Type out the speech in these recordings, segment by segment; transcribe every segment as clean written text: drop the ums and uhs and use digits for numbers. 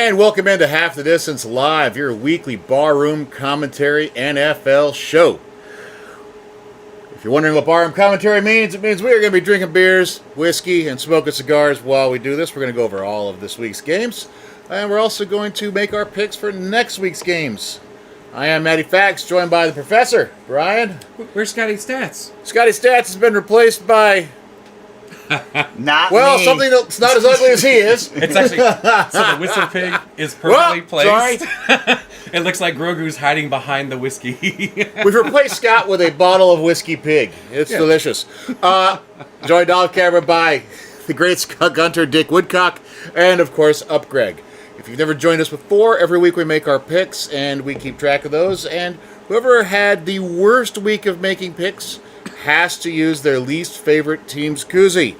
And welcome into Half the Distance Live, your weekly barroom commentary NFL show. If you're wondering what barroom commentary means, it means we are going to be drinking beers, whiskey, and smoking cigars while we do this. We're going to go over all of this week's games, and we're also going to make our picks for next week's games. I am Matty Fax, joined by the professor, Brian. Where's Scotty Stats? Scotty Stats has been replaced by... Not well, me. something that's not as ugly as he is. It's actually so the whistle pig is perfectly placed. It looks like Grogu's hiding behind the whiskey. We've replaced Scott with a bottle of whiskey pig. It's delicious. Joined off camera by the great Scott Gunter, Dick Woodcock, and of course, Up Greg. If you've never joined us before, every week we make our picks and we keep track of those. And whoever had the worst week of making picks has to use their least favorite team's koozie.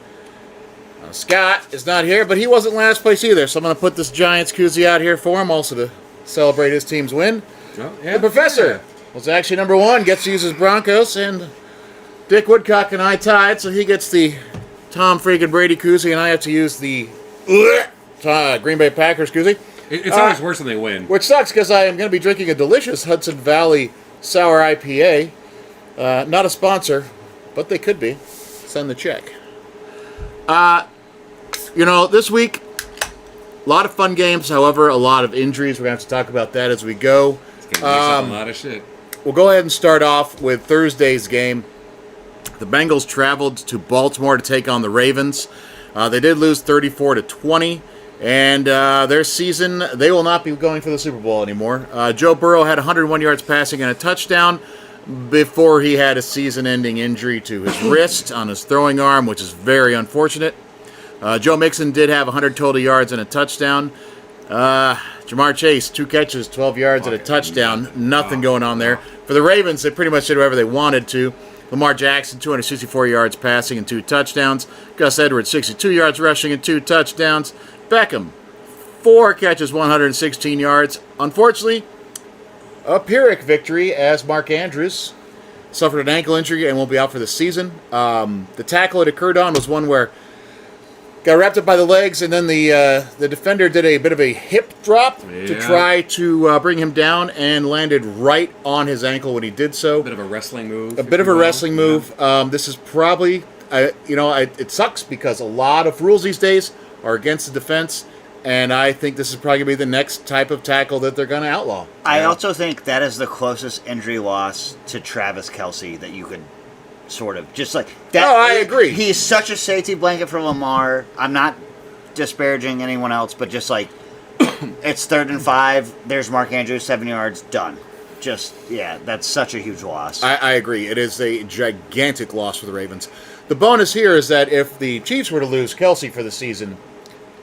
Scott is not here, but he wasn't last place either, so I'm going to put this Giants koozie out here for him, also to celebrate his team's win. Oh, yeah, The professor was actually number one, gets to use his Broncos, and Dick Woodcock and I tied, so he gets the Tom freaking Brady koozie, and I have to use the Green Bay Packers koozie. It's always worse when they win. Which sucks, because I am going to be drinking a delicious Hudson Valley Sour IPA. Not a sponsor, but they could be. Send the check. This week, a lot of fun games, however, a lot of injuries. We're going to have to talk about that as we go. It's going to mix up a lot of shit. We'll go ahead and start off with Thursday's game. The Bengals traveled to Baltimore to take on the Ravens. They did lose 34-20, and their season, they will not be going for the Super Bowl anymore. Joe Burrow had 101 yards passing and a touchdown before he had a season-ending injury to his wrist on his throwing arm, which is very unfortunate. Joe Mixon did have 100 total yards and a touchdown. Jamar Chase, 2 catches, 12 yards and a touchdown. Nothing going on there. For the Ravens, they pretty much did whatever they wanted to. Lamar Jackson, 264 yards passing and 2 touchdowns. Gus Edwards, 62 yards rushing and 2 touchdowns. Beckham, 4 catches, 116 yards. Unfortunately, a Pyrrhic victory as Mark Andrews suffered an ankle injury and won't be out for the season. The tackle it occurred on was one where got wrapped up by the legs, and then the defender did a bit of a hip drop to try to bring him down and landed right on his ankle when he did so. A bit of a wrestling move. This is probably, it sucks because a lot of rules these days are against the defense, and I think this is probably going to be the next type of tackle that they're going to outlaw. I also think that is the closest injury loss to Travis Kelce that you could sort of just like that. Oh, I agree. He's such a safety blanket for Lamar. I'm not disparaging anyone else, but just like it's 3rd and 5. There's Mark Andrews, 7 yards, done. That's such a huge loss. I agree. It is a gigantic loss for the Ravens. The bonus here is that if the Chiefs were to lose Kelce for the season,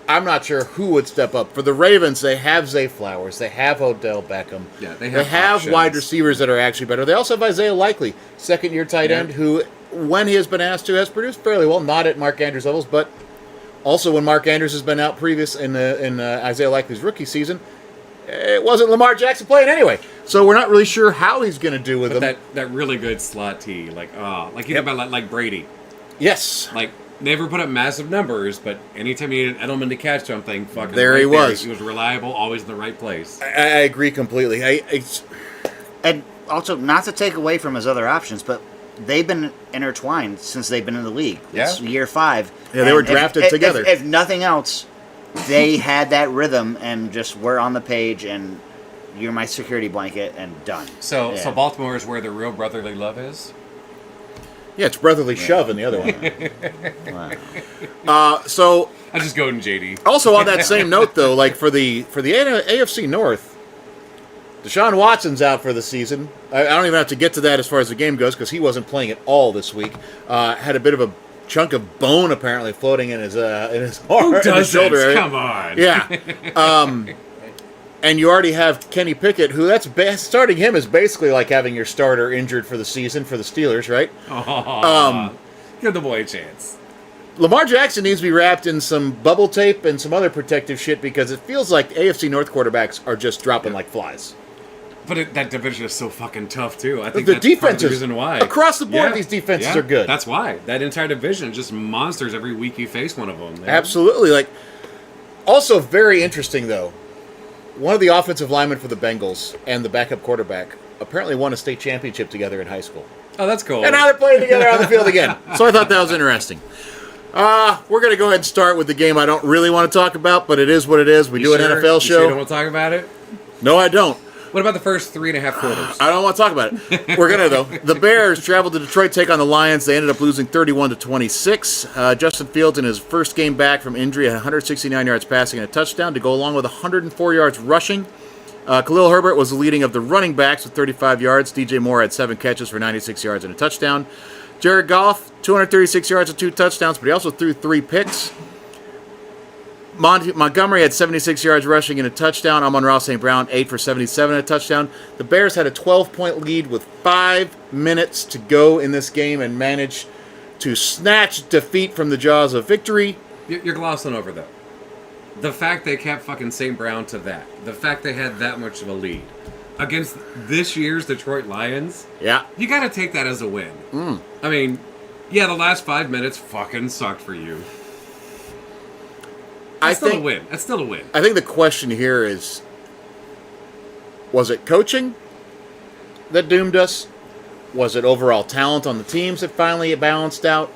I'm not sure who would step up. For the Ravens, they have Zay Flowers. They have Odell Beckham. Yeah, they have wide receivers that are actually better. They also have Isaiah Likely, second-year tight end, who, when he has been asked to, has produced fairly well. Not at Mark Andrews levels, but also when Mark Andrews has been out previous in Isaiah Likely's rookie season, it wasn't Lamar Jackson playing anyway. So we're not really sure how he's going to do with him. That really good slot T, like you think about like Brady. Yes. Like, never put up massive numbers, but anytime you needed Edelman to catch something, fucking there he was. He was reliable, always in the right place. I agree completely. And also, not to take away from his other options, but they've been intertwined since they've been in the league. Yeah. It's year 5. Yeah, they were drafted together. If nothing else, they had that rhythm and just were on the page, and you're my security blanket, and done. So Baltimore is where the real brotherly love is? Yeah, it's brotherly shove in the other one. So I just go to JD. Also on that same note, though, like for the AFC North, Deshaun Watson's out for the season. I don't even have to get to that as far as the game goes because he wasn't playing at all this week. Had a bit of a chunk of bone apparently floating in his arm, Who does in his shoulder this? area. Come on. Yeah. And you already have Kenny Pickett, who starting him is basically like having your starter injured for the season for the Steelers, right? Give the boy a chance. Lamar Jackson needs to be wrapped in some bubble tape and some other protective shit because it feels like AFC North quarterbacks are just dropping like flies. But that division is so fucking tough, too. I think the that's part of defenses, the reason why. Across the board, these defenses are good. That's why. That entire division is just monsters every week you face one of them. Absolutely. Also very interesting, though. one of the offensive linemen for the Bengals and the backup quarterback apparently won a state championship together in high school. Oh, that's cool. And now they're playing together on the field again. So I thought that was interesting. We're going to go ahead and start with the game I don't really want to talk about, but it is what it is. We do an NFL You show. sure you don't want to talk about it? No, I don't. What about the first 3.5 quarters? I don't want to talk about it. We're going to, though. The Bears traveled to Detroit to take on the Lions. They ended up losing 31-26. Justin Fields, in his first game back from injury, had 169 yards passing and a touchdown to go along with 104 yards rushing. Khalil Herbert was the leading of the running backs with 35 yards. DJ Moore had 7 catches for 96 yards and a touchdown. Jared Goff, 236 yards and 2 touchdowns, but he also threw 3 picks. Montgomery had 76 yards rushing and a touchdown. Amon-Ra St. Brown, 8 for 77 and a touchdown. The Bears had a 12-point lead with 5 minutes to go in this game and managed to snatch defeat from the jaws of victory. You're glossing over, though. The fact they kept fucking St. Brown to that. The fact they had that much of a lead. Against this year's Detroit Lions. Yeah. You got to take that as a win. I mean, yeah, the last 5 minutes fucking sucked for you. That's still a win. That's still a win. I think the question here is, was it coaching that doomed us? Was it overall talent on the teams that finally balanced out?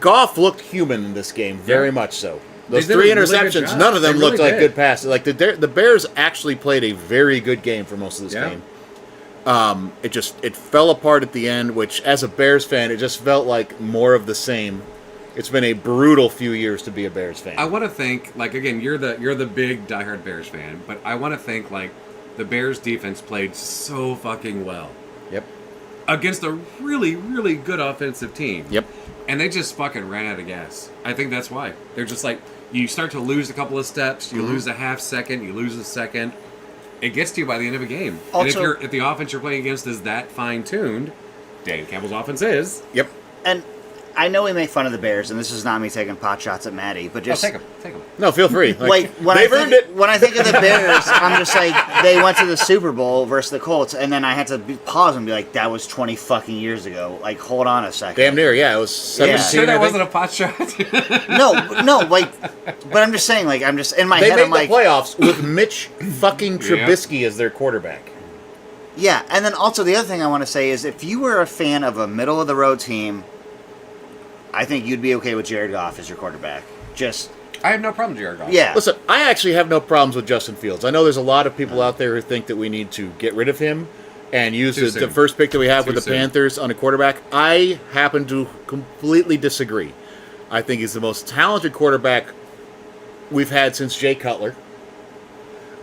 Goff looked human in this game, very much so. Those They did 3 a really good interceptions, job. none of them They looked really like did. good passes. Like the Bears actually played a very good game for most of this Yeah. game. It fell apart at the end, which as a Bears fan, it just felt like more of the same. It's been a brutal few years to be a Bears fan. I want to think, like, again, you're the big diehard Bears fan, but I want to think, like, the Bears defense played so fucking well Yep. against a really, really good offensive team. Yep. And they just fucking ran out of gas. I think that's why. They're just like, you start to lose a couple of steps, you lose a half second, you lose a second. It gets to you by the end of a game. Also- and if the offense you're playing against is that fine-tuned, Dan Campbell's offense is. Yep. And I know we make fun of the Bears, and this is not me taking pot shots at Maddie, but just Take him. No, feel free. like when they've earned it. When I think of the Bears, I'm just like, they went to the Super Bowl versus the Colts, and then I had to pause and be like, that was 20 fucking years ago. Like, hold on a second. Damn near, yeah. It was 17. Sure that I think. wasn't a pot shot? No, like, but I'm just saying, like, I'm just in my They head, made I'm like, the playoffs with Mitch fucking Trubisky as their quarterback. yeah. And then also the other thing I want to say is, if you were a fan of a middle of the road team, I think you'd be okay with Jared Goff as your quarterback. Just I have no problem with Jared Goff. yeah. Listen, I actually have no problems with Justin Fields. I know there's a lot of people out there who think that we need to get rid of him and use Too the soon. first pick that we have Too with the soon. Panthers on a quarterback. I happen to completely disagree. I think he's the most talented quarterback we've had since Jay Cutler.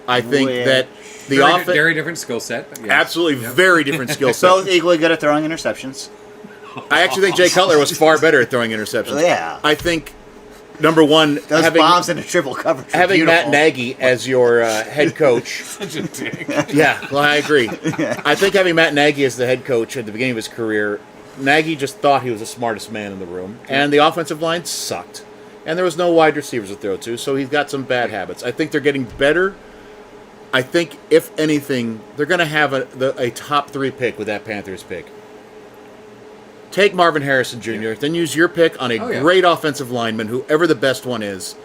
I think Which- that the very, offense... very different skill set. But yes. Absolutely Yep. very different skill set. Both equally good at throwing interceptions. I actually think Jay Cutler was far better at throwing interceptions. Yeah. I think, number one, Those having, bombs into triple coverage. are having Matt beautiful. Nagy as your head coach. Such a dick. Yeah, well, I agree. I think having Matt Nagy as the head coach at the beginning of his career, Nagy just thought he was the smartest man in the room, and the offensive line sucked. And there was no wide receivers to throw to, so he's got some bad habits. I think they're getting better. I think, if anything, they're going to have a top 3 pick with that Panthers pick. Take Marvin Harrison Jr., then use your pick on a Oh, yeah. great offensive lineman, whoever the best one is.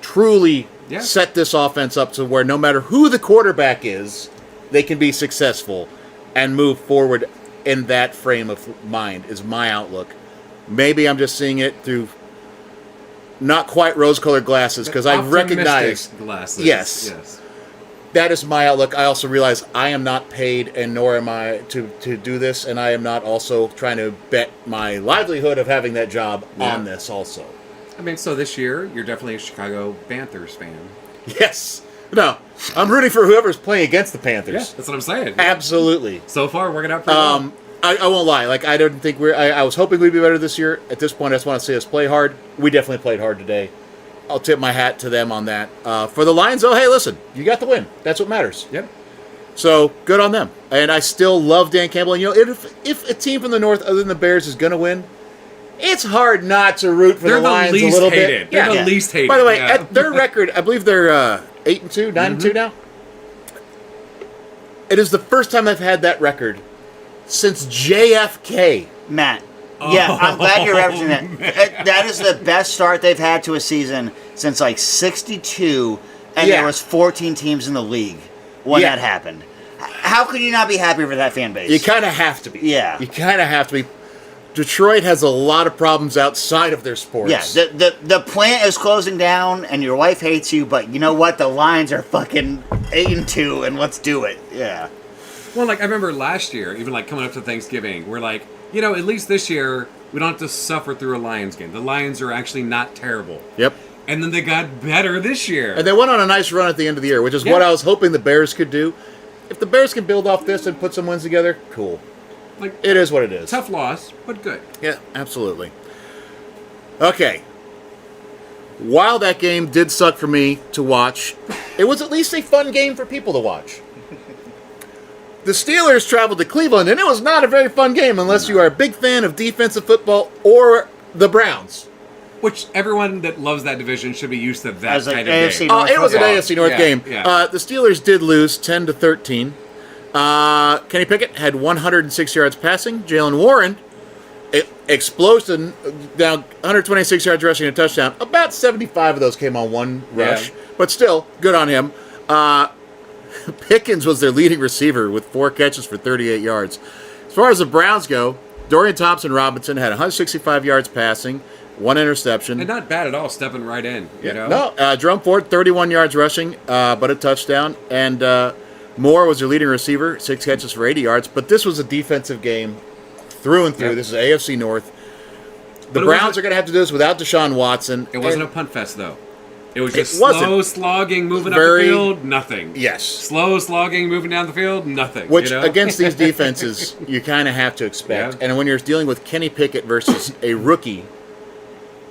Truly Yeah. set this offense up to where no matter who the quarterback is, they can be successful and move forward in that frame of mind, is my outlook. Maybe I'm just seeing it through not quite rose-colored glasses, because I Optimistic recognize glasses. Yes. that is my outlook. I also realize I am not paid, and nor am I to do this, and I am not also trying to bet my livelihood of having that job on this also. I mean, so this year, you're definitely a Chicago Panthers fan. Yes. No, I'm rooting for whoever's playing against the Panthers. Yeah, that's what I'm saying. Absolutely. So far, working out pretty well. I won't lie. Like, I don't think I was hoping we'd be better this year. At this point, I just want to see us play hard. We definitely played hard today. I'll tip my hat to them on that. For the Lions, though, hey, listen, you got the win. That's what matters. Yep. So good on them. And I still love Dan Campbell. And, you know, if a team from the North other than the Bears is going to win, it's hard not to root for They're the the Lions least a little hated. bit. They're Yeah. the least hated. By the way, yeah. at their record, I believe they're 8-2, 9-2 now. It is the first time I've had that record since JFK. Matt. Yeah, I'm glad you're referencing that. That is the best start they've had to a season since like '62, and Yeah. there was 14 teams in the league when Yeah. that happened. How could you not be happy for that fan base? You kind of have to be. Yeah. You kind of have to be. Detroit has a lot of problems outside of their sports. Yeah, the plant is closing down, and your wife hates you, but you know what? The Lions are fucking 8-2, and let's do it. Yeah. Well, like I remember last year, even like coming up to Thanksgiving, we're like, at least this year we don't have to suffer through a Lions game. The Lions are actually not terrible. Yep. And then they got better this year. And they went on a nice run at the end of the year, which is what I was hoping the Bears could do. If the Bears can build off this and put some wins together, cool. Like, It is what it is. tough loss, but good. Yeah, absolutely. Okay. While that game did suck for me to watch, it was at least a fun game for people to watch. The Steelers traveled to Cleveland, and it was not a very fun game unless you are a big fan of defensive football or the Browns. Which everyone that loves that division should be used to that As an kind of AFC game. North It was an football. AFC North Yeah, game. yeah. The Steelers did lose 10-13. Kenny Pickett had 106 yards passing. Jalen Warren exploded down 126 yards rushing and a touchdown. About 75 of those came on one rush, but still good on him. Pickens was their leading receiver with 4 catches for 38 yards. As far as the Browns go, Dorian Thompson-Robinson had 165 yards passing, 1 interception. And not bad at all, stepping right in. You know? No, Jerome Ford, 31 yards rushing, but a touchdown. And Moore was their leading receiver, 6 catches for 80 yards. But this was a defensive game through and through. Yep. This is AFC North. The But it Browns wasn't- are going to have to do this without Deshaun Watson. It wasn't And- a punt fest, though. It was It just wasn't. slow slogging, moving Very- up the field, nothing. Yes. Slow slogging, moving down the field, nothing. Which, you know? against these defenses, you kind of have to expect. Yeah. And when you're dealing with Kenny Pickett versus a rookie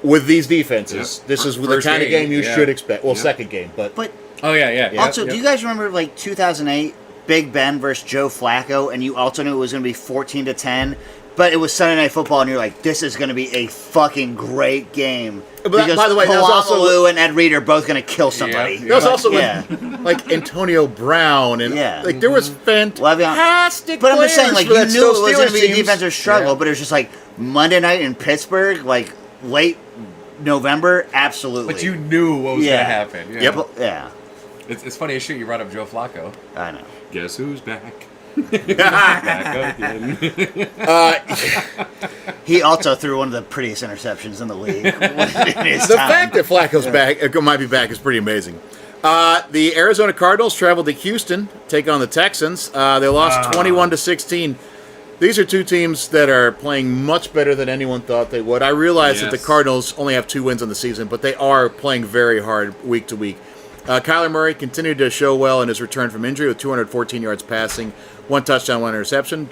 with these defenses, Yep. this is the First kind of game you yeah. should expect. Well, Yeah. second game, but But Oh, yeah. also, Yep. do you guys remember like 2008, Big Ben versus Joe Flacco, and you also knew it was going to be 14-10, but it was Sunday Night Football, and you're like, this is going to be a fucking great game. But, Because by the way, that was also- Polamalu and Ed Reed are both going to kill somebody. Yeah. that was also yeah. when, like, Antonio Brown and, Yeah. like, there was fantastic But I'm just saying, like, you players knew for it that was going to be a Steelers teams. defensive struggle, Yeah. but it was just like Monday night in Pittsburgh, like late November, absolutely. But you knew what was Yeah. going to happen. Yeah. Yep. Yeah, It's funny as shit you brought up Joe Flacco. I know. Guess who's back? Back again. He also threw one of the prettiest interceptions in the league. in his The time. fact that Flacco's back, might be back, is pretty amazing. The Arizona Cardinals traveled to Houston, take on the Texans. They lost 21-16. These are two teams that are playing much better than anyone thought they would. I realize that the Yes. Cardinals only have 2 wins on the season, but they are playing very hard week to week. Kyler Murray continued to show well in his return from injury with 214 yards passing, 1 touchdown, 1 interception.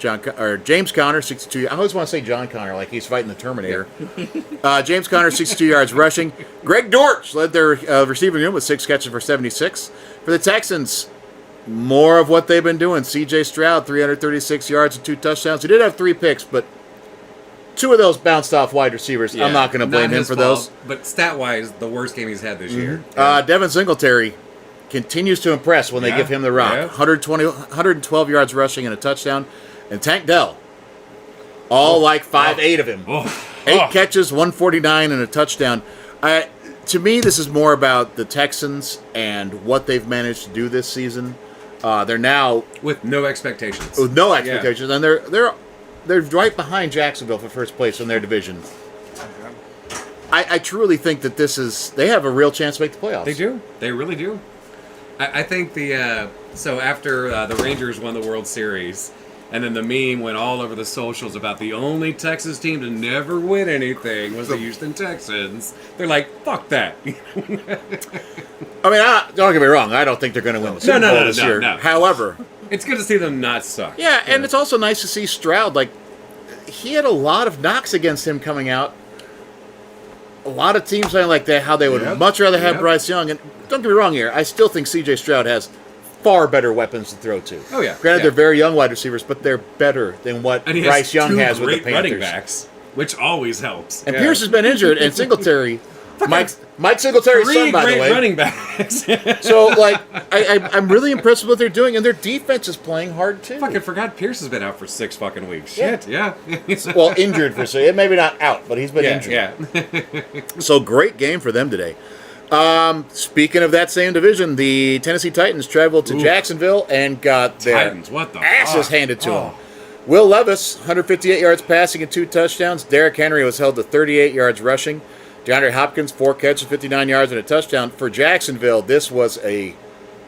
James Conner, 62. I always want to say John Connor like he's fighting the Terminator. James Conner, 62 yards rushing. Greg Dortch led their receiving unit with 6 catches for 76. For the Texans, more of what they've been doing. C.J. Stroud, 336 yards and 2 touchdowns. He did have 3 picks, but 2 of those bounced off wide receivers. Yeah, I'm not going to blame him his for fault, those. But stat-wise, the worst game he's had this year. Devin Singletary continues to impress when they Yeah, give him the rock. yeah. 112 yards rushing and a touchdown. And Tank Dell, all like 5'8" of him. Oh. 8 catches, 149 and a touchdown. To me, this is more about the Texans and what they've managed to do this season. They're now With no expectations. with no expectations, and they're right behind Jacksonville for first place in their division. I truly think that they have a real chance to make the playoffs. They do. They really do. I think so after the Rangers won the World Series, and then the meme went all over the socials about the only Texas team to never win anything was the Houston Texans. They're like, fuck that. I mean, don't get me wrong. I don't think they're going to win the Super Bowl this year. no. However, It's good to see them not suck. yeah, and it's also nice to see Stroud. Like, he had a lot of knocks against him coming out. A lot of teams saying like that, how they would Yep. much rather have Yep. Bryce Young. And don't get me wrong here. I still think C.J. Stroud has far better weapons to throw to. Oh, yeah. Granted, Yeah. they're very young wide receivers, but they're better than what And he Bryce has Young 2 has with the great running Panthers. backs, which always helps. And Yeah. Pierce has been injured, and Singletary, Mike Singletary's 3 son, by the great way. running backs. So, like, I'm really impressed with what they're doing, and their defense is playing hard too. Fucking forgot Pierce has been out for 6 fucking weeks. Yeah. Shit, yeah. Well, injured for so maybe not out, but he's been yeah, injured. yeah. So great game for them today. Speaking of that same division, the Tennessee Titans traveled to Oof. Jacksonville and got their Titans, what the asses fuck? handed to Oh. them. Will Levis, 158 yards passing and 2 touchdowns. Derrick Henry was held to 38 yards rushing. DeAndre Hopkins, 4 catches, 59 yards and a touchdown. For Jacksonville, this was a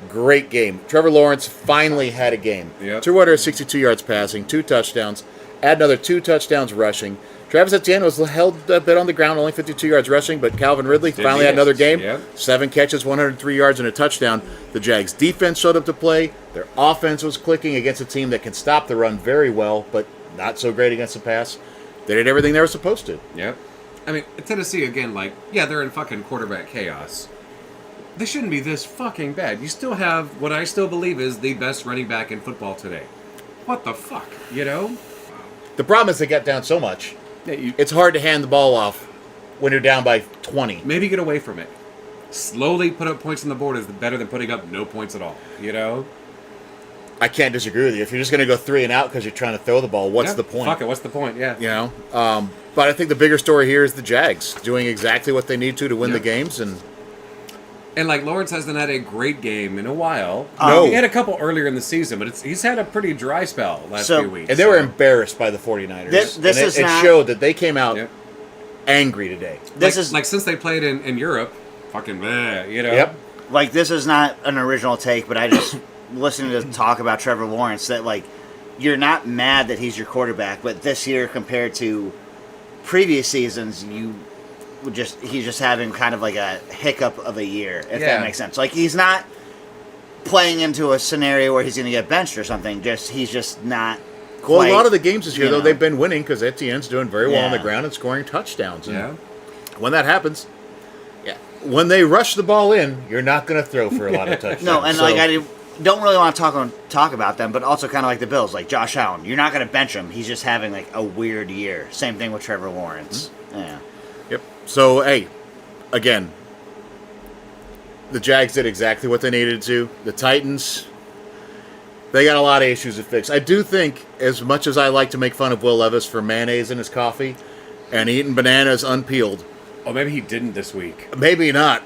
great game. Trevor Lawrence finally had a game. Yep. 262 yards passing, 2 touchdowns. Add another 2 touchdowns rushing. Travis Etienne was held a bit on the ground, only 52 yards rushing, but Calvin Ridley finally had another game. Yep. 7 catches, 103 yards, and a touchdown. The Jags' defense showed up to play. Their offense was clicking against a team that can stop the run very well, but not so great against the pass. They did everything they were supposed to. Yep. I mean, Tennessee, again, like, yeah, they're in fucking quarterback chaos. They shouldn't be this fucking bad. You still have what I still believe is the best running back in football today. What the fuck, you know? The problem is they got down so much. It's hard to hand the ball off when you're down by 20. Maybe get away from it. Slowly put up points on the board is better than putting up no points at all, you know? I can't disagree with you. If you're just going to go 3 and out because you're trying to throw the ball, what's Yeah, the point? Fuck it, what's the point? Yeah. You know? But I think the bigger story here is the Jags doing exactly what they need to win Yeah. the games. And And Lawrence hasn't had a great game in a while. No. He had a couple earlier in the season, but he's had a pretty dry spell last few weeks. they were embarrassed by the 49ers. This And is it not- showed that they came out Yep. angry today. This is like since they played in Europe, fucking bleh, you know. Yep. like this is not an original take, but I just listening to talk about Trevor Lawrence that like you're not mad that he's your quarterback, but this year compared to previous seasons, he's just having kind of like a hiccup of a year, if Yeah. that makes sense. Like he's not playing into a scenario where he's going to get benched or something. He's just not. Well, quite, a lot of the games this year, you though, know. they've been winning because Etienne's doing very well on the Yeah. ground and scoring touchdowns. And Yeah. when that happens, when they rush the ball in, you're not going to throw for a lot of touchdowns. No, and So- like I don't really want to talk about them, but also kind of like the Bills, like Josh Allen. You're not going to bench him. He's just having like a weird year. Same thing with Trevor Lawrence. Yeah. Yep. So, hey, again, the Jags did exactly what they needed to. The Titans, they got a lot of issues to fix. I do think, as much as I like to make fun of Will Levis for mayonnaise in his coffee and eating bananas unpeeled, Oh, maybe he didn't this week. maybe not.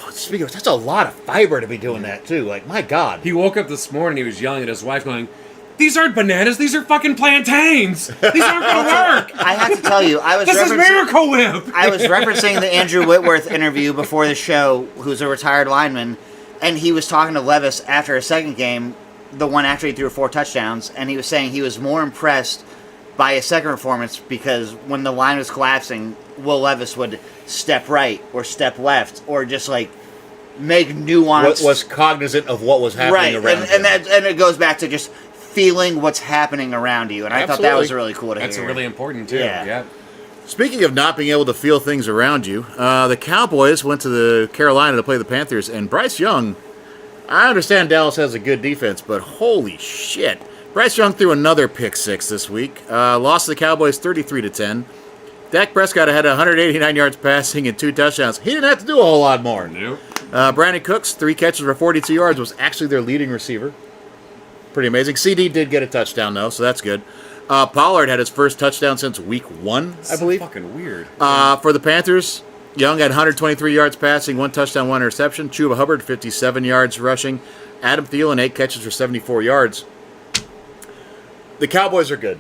Speaking of, that's a lot of fiber to be doing that, too. Like, my God. He woke up this morning, he was yelling at his wife going, "These aren't bananas, these are fucking plantains! These aren't gonna work! I have to tell you, I was This is Miracle Whip!" I was referencing the Andrew Whitworth interview before the show, who's a retired lineman, and he was talking to Levis after a second game, the one after he threw 4 touchdowns, and he was saying he was more impressed by his second performance because when the line was collapsing, Will Levis would step right or step left or just like make nuanced. Was cognizant of what was happening right, around and him. and it goes back to just feeling what's happening around you, and I thought that Absolutely. was really cool to That's hear. really important too. Yeah. Yeah. Speaking of not being able to feel things around you, the Cowboys went to the Carolina to play the Panthers, and Bryce Young, I understand Dallas has a good defense, but holy shit. Bryce Young threw another pick 6 this week, lost to the Cowboys 33-10. Dak Prescott had 189 yards passing and 2 touchdowns. He didn't have to do a whole lot more. Nope. Brandon Cooks, 3 catches for 42 yards, was actually their leading receiver. Pretty amazing. CD did get a touchdown, though, so that's good. Pollard had his first touchdown since week 1, I believe. Fucking weird. For the Panthers, Young had 123 yards passing, 1 touchdown, 1 interception. Chuba Hubbard, 57 yards rushing. Adam Thielen, 8 catches for 74 yards. The Cowboys are good.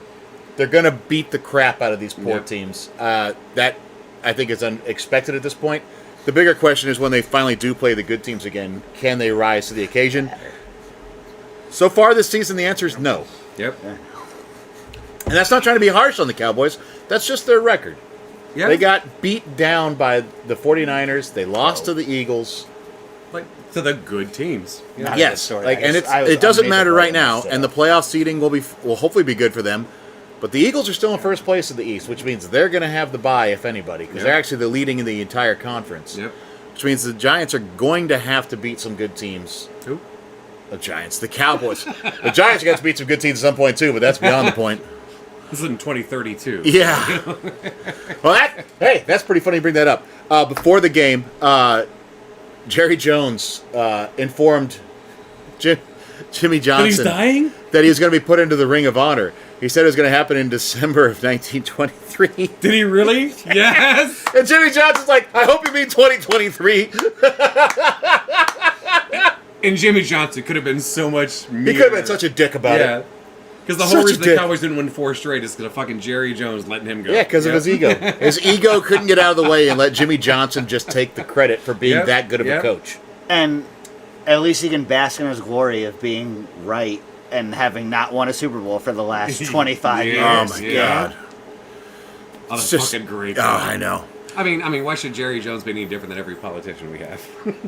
They're going to beat the crap out of these poor Yep. teams. That, I think, is unexpected at this point. The bigger question is when they finally do play the good teams again, can they rise to the occasion? So far this season, the answer is no. Yep. And that's not trying to be harsh on the Cowboys. That's just their record. Yeah. They got beat down by the 49ers. They lost to the Eagles. like to the good teams. You know? Not a good Yes, story. like, I and just- it's I was it doesn't amazed matter by right it, now, so. and the playoff seeding will hopefully be good for them. But the Eagles are still in first place in the East, which means they're going to have the bye if anybody, because Yep. they're actually the leading in the entire conference. Yep. Which means the Giants are going to have to beat some good teams. Who? The Giants, the Cowboys, the Giants got to beat some good teams at some point too, but that's beyond the point. This is in 2032. Yeah. Well, that's pretty funny you bring that up. Before the game, Jerry Jones informed Jimmy But Johnson he's dying? that he was going to be put into the Ring of Honor. He said it was going to happen in December of 1923. Did he really? Yes. And Jimmy Johnson's like, I hope you mean 2023. And Jimmy Johnson could have been so much meaner. He could have been such a dick about Yeah. it. Because the Such whole a reason the dick. Cowboys didn't win 4 straight is because of fucking Jerry Jones letting him go. Yeah, because of his ego. His ego couldn't get out of the way and let Jimmy Johnson just take the credit for being Yep, that good of a yep. coach. And at least he can bask in his glory of being right and having not won a Super Bowl for the last 25 years. Yeah. Oh, my Yeah. God. Oh, that's It's just- fucking great. Oh, I know. I mean, why should Jerry Jones be any different than every politician we have?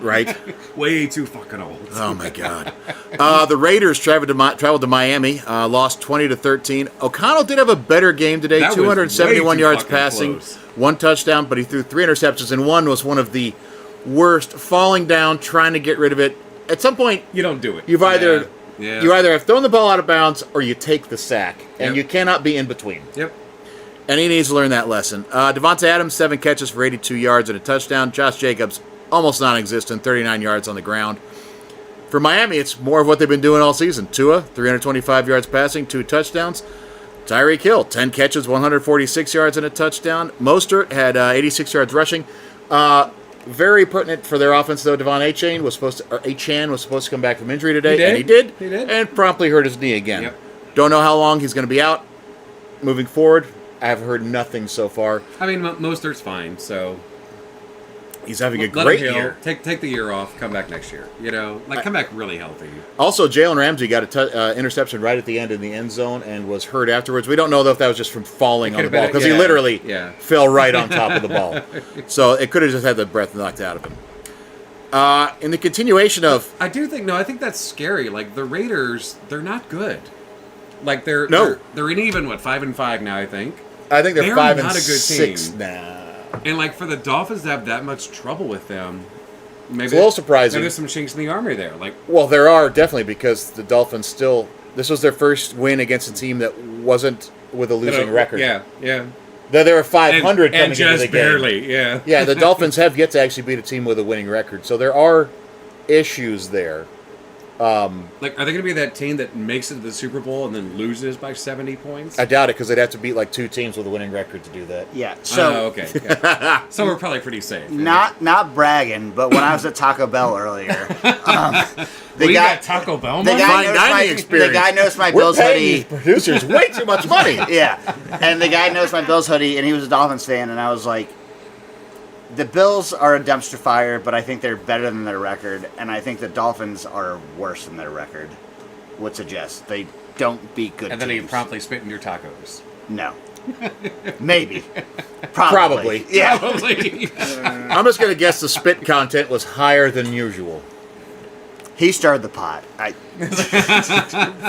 Right? Way too fucking old. Oh, my God. The Raiders traveled to Miami, lost 20-13. O'Connell did have a better game today, That was 271 way too yards fucking passing, close. 1 touchdown, but he threw 3 interceptions, and one was one of the worst, falling down, trying to get rid of it. At some point, You don't do it. you either have thrown the ball out of bounds or you take the sack, and Yep. you cannot be in between. Yep. And he needs to learn that lesson. Devontae Adams, 7 catches for 82 yards and a touchdown. Josh Jacobs, almost non-existent, 39 yards on the ground. For Miami, it's more of what they've been doing all season. Tua, 325 yards passing, 2 touchdowns. Tyreek Hill, 10 catches, 146 yards and a touchdown. Mostert had 86 yards rushing. Very pertinent for their offense, though. Devon Achane was supposed to come back from injury today, and he did. He did. And promptly hurt his knee again. Yep. Don't know how long he's going to be out. Moving forward, I have heard nothing so far. I mean, Mostert's fine, so He's having a let great him heal. year. Take the year off. Come back next year. Come back really healthy. Also, Jalen Ramsey got a interception right at the end in the end zone and was hurt afterwards. We don't know though if that was just from falling on the could've ball been- because he yeah, literally yeah. fell right on top of the ball. So it could have just had the breath knocked out of him. In the continuation of I think that's scary. Like the Raiders, they're not good. Like they're No. they're in even 5-5 now. I think. I think they're They're 5 not and a good 6 team. now. And like for the Dolphins to have that much trouble with them, maybe It's a little surprising. Maybe there's some chinks in the armor there. Like Well, there are definitely because the Dolphins still. This was their first win against a team that wasn't with a losing record. Yeah. They were 500 coming and into just the game. barely. Yeah. Yeah, the Dolphins have yet to actually beat a team with a winning record, so there are issues there. Like, are they going to be that team that makes it to the Super Bowl and then loses by 70 points? I doubt it because they'd have to beat like 2 teams with a winning record to do that. Yeah. So okay. So we're probably pretty safe. not bragging, but when I was at Taco Bell earlier, the We guy got Taco Bell the money? guy Fine knows dining my experience. the guy knows my We're Bills paying hoodie. these producers way too much money. Yeah, and the guy knows my Bills hoodie, and he was a Dolphins fan, and I was like, the Bills are a dumpster fire, but I think they're better than their record, and I think the Dolphins are worse than their record would suggest. They don't beat good And then he teams. promptly spit in your tacos. No. Maybe. Probably. Yeah. Probably. I'm just going to guess the spit content was higher than usual. He started the pot.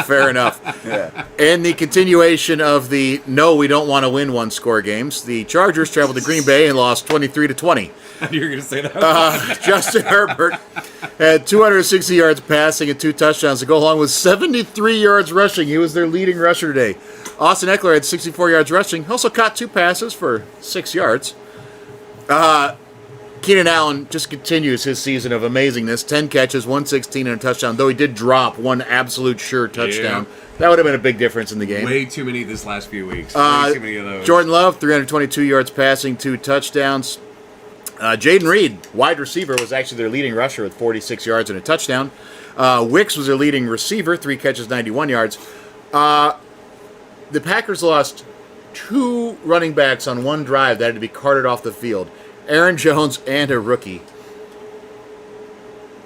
Fair enough. Yeah. In the continuation of the no, we don't want to win one score games, the Chargers traveled to Green Bay and lost 23-20. You're going to say that? Justin Herbert had 260 yards passing and 2 touchdowns to go along with 73 yards rushing. He was their leading rusher today. Austin Eckler had 64 yards rushing. Also caught 2 passes for 6 yards. Keenan Allen just continues his season of amazingness. 10 catches, 116 and a touchdown, though he did drop one absolute sure touchdown. Yeah. That would have been a big difference in the game. Way too many this last few weeks. Way too many of those. Jordan Love, 322 yards passing, 2 touchdowns. Jaden Reed, wide receiver, was actually their leading rusher with 46 yards and a touchdown. Wicks was their leading receiver, 3 catches, 91 yards. The Packers lost 2 running backs on one drive that had to be carted off the field. Aaron Jones and a rookie.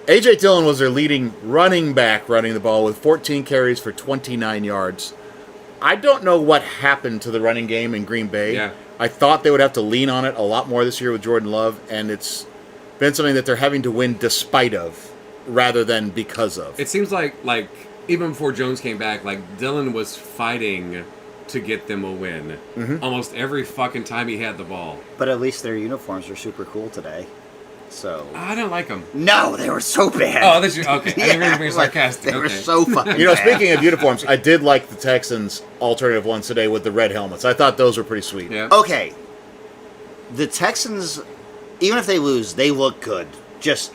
A.J. Dillon was their leading running back running the ball with 14 carries for 29 yards. I don't know what happened to the running game in Green Bay. Yeah. I thought they would have to lean on it a lot more this year with Jordan Love, and it's been something that they're having to win despite of rather than because of. It seems like even before Jones came back, like Dylan was fighting to get them a win almost every fucking time he had the ball. But at least their uniforms are super cool today. So I don't like them. no, they were so bad. Oh, that's okay. I didn't mean to be like, sarcastic. They were Okay. so fucking You know, bad. speaking of uniforms, I did like the Texans' alternative ones today with the red helmets. I thought those were pretty sweet. Yeah. Okay. The Texans, even if they lose, they look good. Just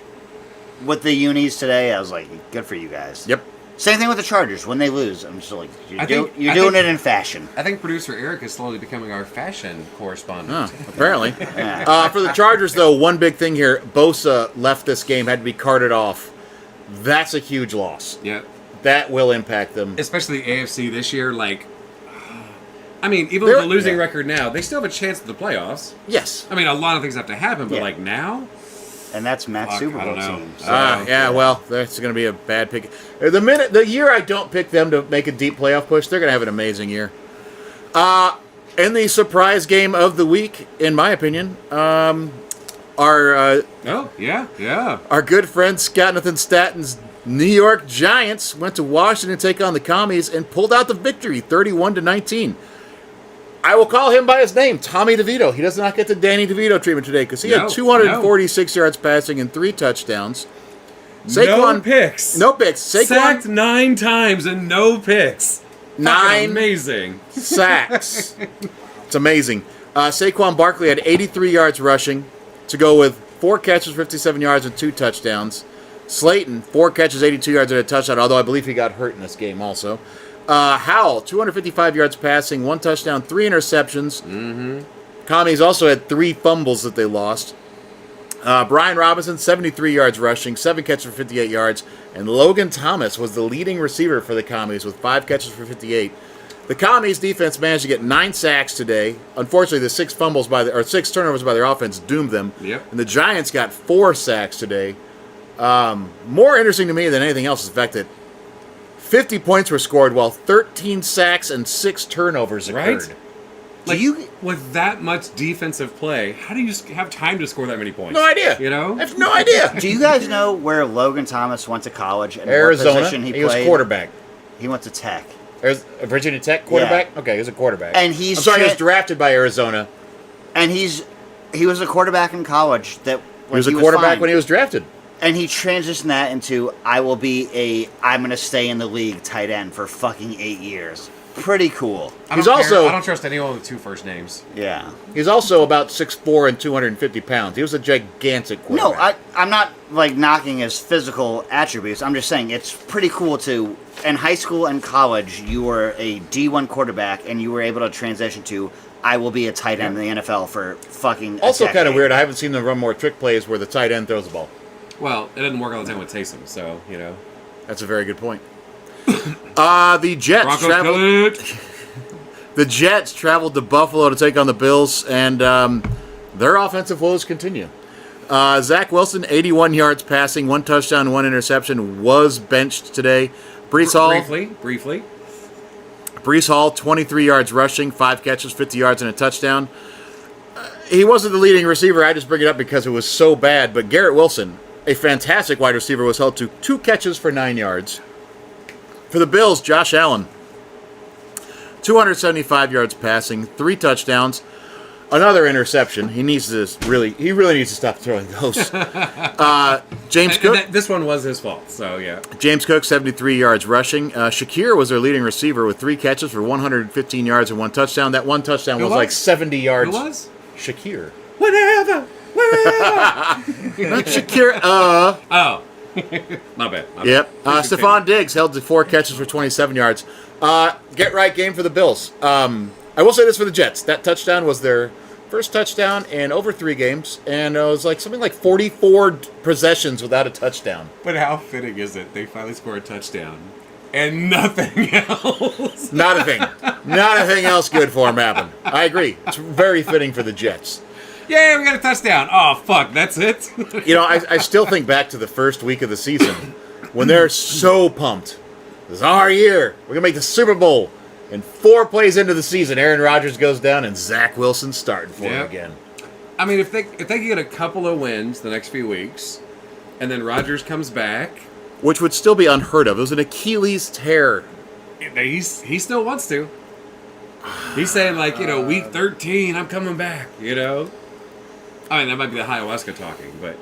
with the unis today, I was like, good for you guys. Yep. Same thing with the Chargers. When they lose, I'm just like, you're I doing think- it in fashion. I think producer Eric is slowly becoming our fashion correspondent. Oh, apparently. Yeah. For the Chargers, though, one big thing here: Bosa left this game, had to be carted off. That's a huge loss. Yeah. That will impact them. Especially AFC this year, like, I mean, even They're- with a losing yeah. record now, they still have a chance at the playoffs. Yes. I mean, a lot of things have to happen, but Yeah. like now, And that's Matt's Fuck, Super I Bowl don't know. team. So. Yeah, well, that's going to be a bad pick. The year I don't pick them to make a deep playoff push, they're going to have an amazing year. In the surprise game of the week, in my opinion, our oh yeah, our good friend Scott Nathan Statton's New York Giants went to Washington to take on the Commies and pulled out the victory, 31-19. I will call him by his name, Tommy DeVito. He does not get the Danny DeVito treatment today because he had 246 yards passing and 3 touchdowns. no picks, No picks. sacked Saquon, 9 times and no picks. Fucking 9 amazing. sacks. It's amazing. Saquon Barkley had 83 yards rushing to go with 4 catches, 57 yards, and 2 touchdowns. Slayton, 4 catches, 82 yards, and a touchdown, although I believe he got hurt in this game also. Howell, 255 yards passing, 1 touchdown, 3 interceptions. Mm-hmm. Commies also had 3 fumbles that they lost. Brian Robinson, 73 yards rushing, 7 catches for 58 yards. And Logan Thomas was the leading receiver for the Commies with 5 catches for 58. The Commies defense managed to get 9 sacks today. Unfortunately, the 6 turnovers by their offense doomed them. Yep. And the Giants got 4 sacks today. More interesting to me than anything else is the fact that 50 points were scored while 13 sacks and 6 turnovers occurred. Right? Like, with that much defensive play, how do you have time to score that many points? No idea. You know? I have no idea. Do you guys know where Logan Thomas went to college and what Arizona. position he was played? quarterback. He went to Tech. Virginia Tech quarterback? Okay, he was a quarterback. And he's I'm sorry, he was tra- drafted by Arizona. And he was a quarterback in college that He was a quarterback fine. when he was drafted. And he transitioned that into I'm going to stay in the league tight end for fucking 8 years. Pretty cool. I He's don't care. also- I don't trust anyone with 2 first names. Yeah. He's also about 6'4" and 250 pounds. He was a gigantic No, quarterback. I'm not like knocking his physical attributes. I'm just saying it's pretty cool to in high school and college you were a D1 quarterback and you were able to transition to I will be a tight end in the NFL for fucking a Also kind of decade. weird, I haven't seen them run more trick plays where the tight end throws the ball. Well, it doesn't work all the time with Taysom, so, you know. That's a very good point. The Jets Broncos traveled. kill it. The Jets traveled to Buffalo to take on the Bills, and their offensive woes continue. Zach Wilson, 81 yards passing, 1 touchdown, 1 interception, was benched today. Brees Hall, 23 yards rushing, 5 catches, 50 yards, and a touchdown. He wasn't the leading receiver. I just bring it up because it was so bad. But Garrett Wilson, a fantastic wide receiver, was held to 2 catches for 9 yards. For the Bills, Josh Allen, 275 yards passing, 3 touchdowns, another interception. He really needs to stop throwing those. James Cook. This one was his fault, so yeah. James Cook, 73 yards rushing. Shakir was their leading receiver with 3 catches for 115 yards and 1 touchdown. That 1 touchdown was like 70 yards. Who was? Shakir. Whatever. Not Shakir. Oh. My bad. Yep. Stephon Diggs held to 4 catches for 27 yards. Get right game for the Bills. I will say this for the Jets. That touchdown was their first touchdown in over 3 games, and it was like something like 44 possessions without a touchdown. But how fitting is it? They finally score a touchdown. And nothing else. Not a thing. Not a thing else good for him happened. I agree. It's very fitting for the Jets. Yay, we got a touchdown. Oh, fuck, that's it? You know, I still think back to the first week of the season when they're so pumped. This is our year. We're going to make the Super Bowl. And 4 plays into the season, Aaron Rodgers goes down and Zach Wilson starting for him again. I mean, if they can get a couple of wins the next few weeks, and then Rodgers comes back, Which would still be unheard of. It was an Achilles tear. he still wants to. He's saying, like, week 13, I'm coming back, I mean, that might be the ayahuasca talking, but...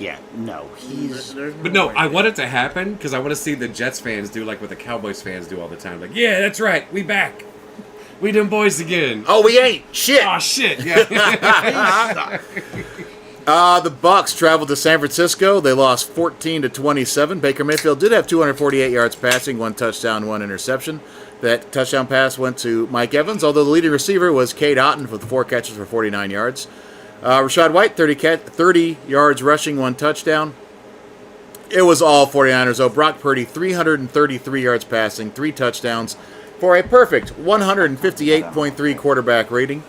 Yeah, no, he's... But no, I want it to happen because I want to see the Jets fans do like what the Cowboys fans do all the time. Like, yeah, that's right, we back. We them boys again. Oh, we ain't. Shit. Oh, shit, yeah. The Bucks traveled to San Francisco. They lost 14-27. Baker Mayfield did have 248 yards passing, 1 touchdown, 1 interception. That touchdown pass went to Mike Evans, although the leading receiver was Cade Otton with 4 catches for 49 yards. Rashad White, 30 yards rushing, 1 touchdown. It was all 49ers, though. Brock Purdy, 333 yards passing, 3 touchdowns, for a perfect 158.3 quarterback rating.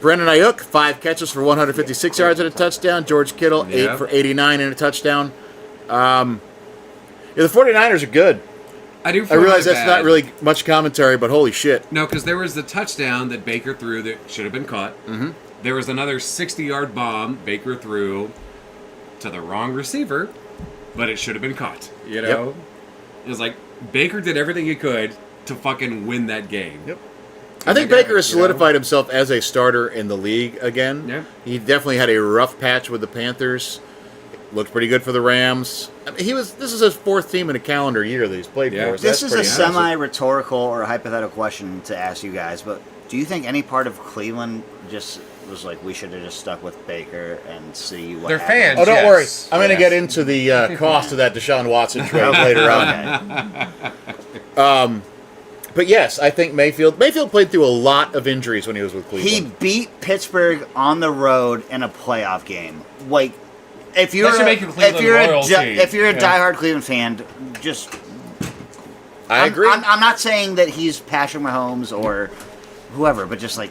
Brandon Ayuk, 5 catches for 156 yards and a touchdown. George Kittle, 8 for 89 and a touchdown. The 49ers are good. I realize that's not really much commentary, but holy shit. No, because there was the touchdown that Baker threw that should have been caught. Mm-hmm. There was another 60-yard bomb Baker threw to the wrong receiver, but it should have been caught. You know? Yep. It was like Baker did everything he could to fucking win that game. Yep. I think Baker has solidified himself as a starter in the league again. Yeah. He definitely had a rough patch with the Panthers. Looked pretty good for the Rams. I mean, this is his 4th team in a calendar year that he's played for. So this is a semi-rhetorical or hypothetical question to ask you guys, but do you think any part of Cleveland just was like, we should have just stuck with Baker and see what happens? Fans. Oh, don't worry. I'm going to get into the cost of that Deshaun Watson trade later on. But yes, I think Mayfield played through a lot of injuries when he was with Cleveland. He beat Pittsburgh on the road in a playoff game. Like, if you're a diehard Cleveland fan, just agree. I'm not saying that he's Patrick Mahomes or whoever, but just like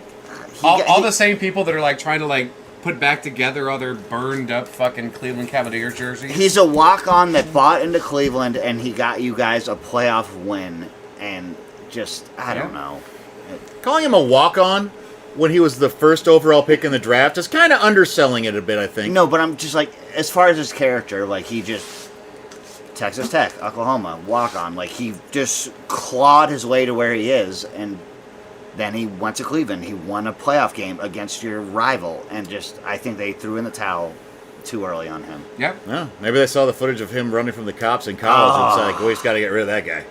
all the same people that are like trying to like put back together all their burned up fucking Cleveland Cavaliers jerseys. He's a walk-on that bought into Cleveland, and he got you guys a playoff win, and just I don't know. Calling him a walk-on when he was the first overall pick in the draft is kind of underselling it a bit, I think. No, but I'm just like, as far as his character, like he just Texas Tech, Oklahoma, walk-on, like he just clawed his way to where he is, and then he went to Cleveland. He won a playoff game against your rival, and just I think they threw in the towel too early on him. Yep. Yeah, maybe they saw the footage of him running from the cops in college and it's like, we just got to get rid of that guy.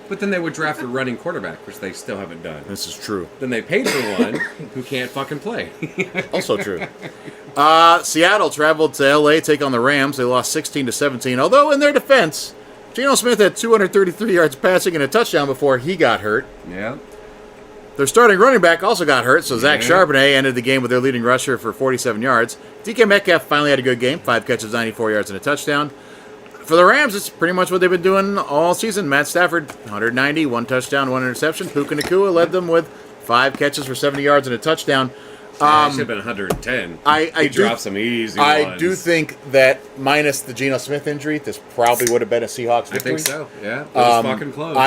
But then they would draft a running quarterback, which they still haven't done. This is true. Then they paid for one who can't fucking play. Also true. Seattle traveled to L.A. to take on the Rams. They lost 16-17. Although in their defense, Geno Smith had 233 yards passing and a touchdown before he got hurt. Yeah. Their starting running back also got hurt, so Zach Charbonnet ended the game with their leading rusher for 47 yards. DK Metcalf finally had a good game, 5 catches, 94 yards, and a touchdown. For the Rams, it's pretty much what they've been doing all season. Matt Stafford, 190, 1 touchdown, 1 interception. Puka Nacua led them with 5 catches for 70 yards and a touchdown. It should have been 110. He dropped some easy ones. I do think that minus the Geno Smith injury, this probably would have been a Seahawks victory. I think so, yeah. It was fucking close.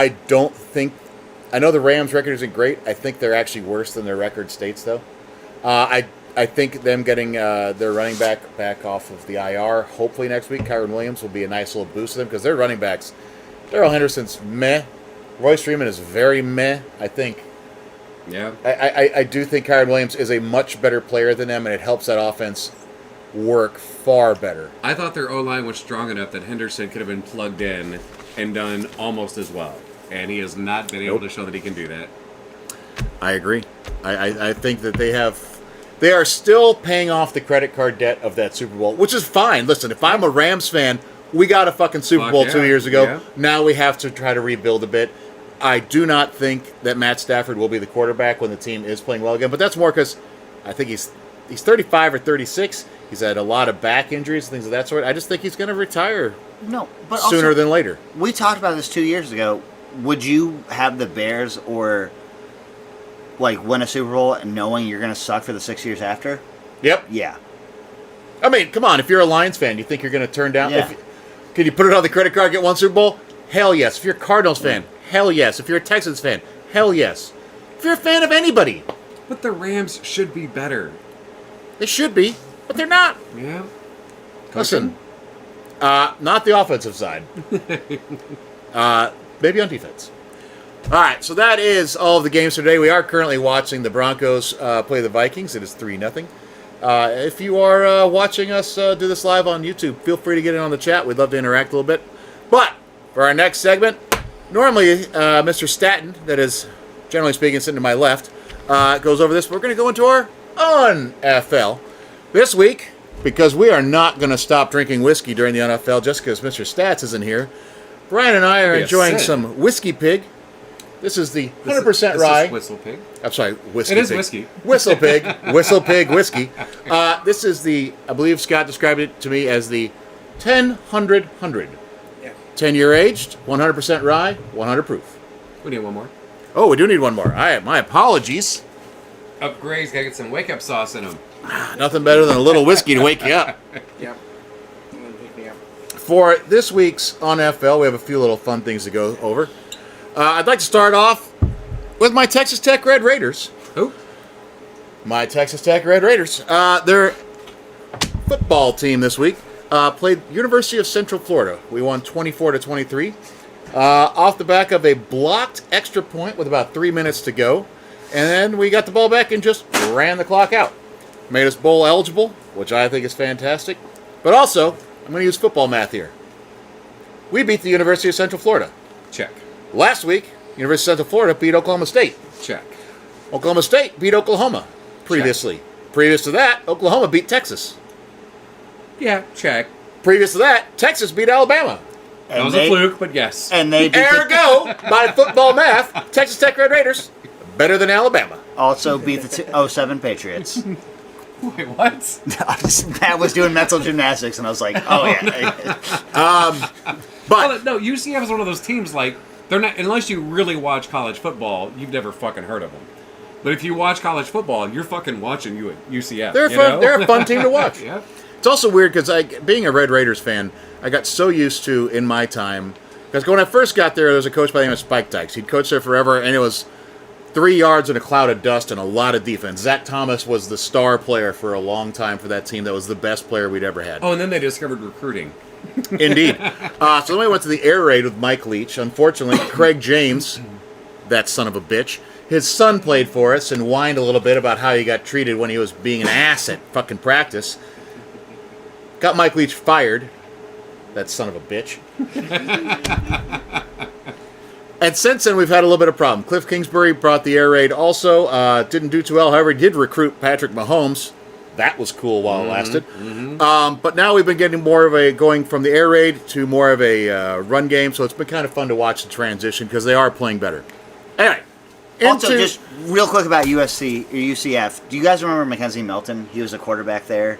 I know the Rams' record isn't great. I think they're actually worse than their record states, though. I think them getting their running back off of the IR, hopefully next week, Kyron Williams will be a nice little boost to them because their running backs, Darrell Henderson's meh. Royce Freeman is very meh, I think. Yeah. I do think Kyron Williams is a much better player than them, and it helps that offense work far better. I thought their O-line was strong enough that Henderson could have been plugged in and done almost as well. And he has not been able to show that he can do that. I agree. I think that they are still paying off the credit card debt of that Super Bowl, which is fine. Listen, if I'm a Rams fan, we got a fucking Super Bowl 2 years ago. Yeah. Now we have to try to rebuild a bit. I do not think that Matt Stafford will be the quarterback when the team is playing well again, but that's more because I think he's 35 or 36. He's had a lot of back injuries, things of that sort. I just think he's going to retire sooner than later. We talked about this 2 years ago. Would you have the Bears or win a Super Bowl knowing you're going to suck for the 6 years after? Yep. Yeah. I mean, come on. If you're a Lions fan, you think you're going to turn down? Yeah. Can you put it on the credit card, get one Super Bowl? Hell yes. If you're a Cardinals fan, hell yes. If you're a Texans fan, hell yes. If you're a fan of anybody. But the Rams should be better. They should be, but they're not. Yeah. Listen, not the offensive side. Maybe on defense. All right, so that is all of the games today. We are currently watching the Broncos play the Vikings. It is 3-0. If you are watching us do this live on YouTube, feel free to get in on the chat. We'd love to interact a little bit. But for our next segment, normally Mr. Staten, that is generally speaking sitting to my left, goes over this. We're going to go into our un-FL. This week, because we are not going to stop drinking whiskey during the NFL just because Mr. Stats isn't here. Brian and I are Be a enjoying sin. some Whiskey Pig. This is the 100% This is rye. Whistle Pig. I'm sorry, Whiskey It is Pig. whiskey. Whistle Pig. Whistle Pig whiskey. This is I believe Scott described it to me as the 10-100-100. Yeah. 10-year aged, 100% rye, 100 proof. We need one more. Oh, we do need one more. My apologies. Upgrades, gotta get some wake up sauce in them. Nothing better than a little whiskey to wake you up. Yep. Pick me up. For this week's on NFL, we have a few little fun things to go over. I'd like to start off with my Texas Tech Red Raiders. Who? My Texas Tech Red Raiders. Their football team this week played University of Central Florida. We won 24-23. Off the back of a blocked extra point with about 3 minutes to go. And then we got the ball back and just ran the clock out. Made us bowl eligible, which I think is fantastic. But also, I'm going to use football math here. We beat the University of Central Florida. Check. Last week, University of Central Florida beat Oklahoma State. Check. Oklahoma State beat Oklahoma previously. Previous to that, Oklahoma beat Texas. Yeah, check. Previous to that, Texas beat Alabama. That was a fluke, but yes. And they beat Ergo, by football math, Texas Tech Red Raiders better than Alabama. also beat the 07 Patriots. Wait, what? Matt was doing mental gymnastics, and I was like, oh, yeah. But Well, no, UCF is one of those teams like they're not unless you really watch college football, you've never fucking heard of them. But if you watch college football, you're fucking watching you at UCF. they're you fun. know? They're a fun team to watch. Yeah. It's also weird because being a Red Raiders fan, I got so used to in my time because when I first got there was a coach by the name of Spike Dykes. He'd coached there forever, and it was 3 yards in a cloud of dust and a lot of defense. Zach Thomas was the star player for a long time for that team. That was the best player we'd ever had. Oh, and then they discovered recruiting. Indeed. So then we went to the air raid with Mike Leach. Unfortunately, Craig James, that son of a bitch, his son played for us and whined a little bit about how he got treated when he was being an ass at fucking practice. Got Mike Leach fired. That son of a bitch. And since then, we've had a little bit of problem. Cliff Kingsbury brought the air raid also. Didn't do too well. However, he did recruit Patrick Mahomes. That was cool while it lasted. But now we've been getting more of a going from the air raid to more of a run game. So it's been kind of fun to watch the transition because they are playing better. Anyway. Also, just real quick about USC or UCF. Do you guys remember Mackenzie Milton? He was a quarterback there.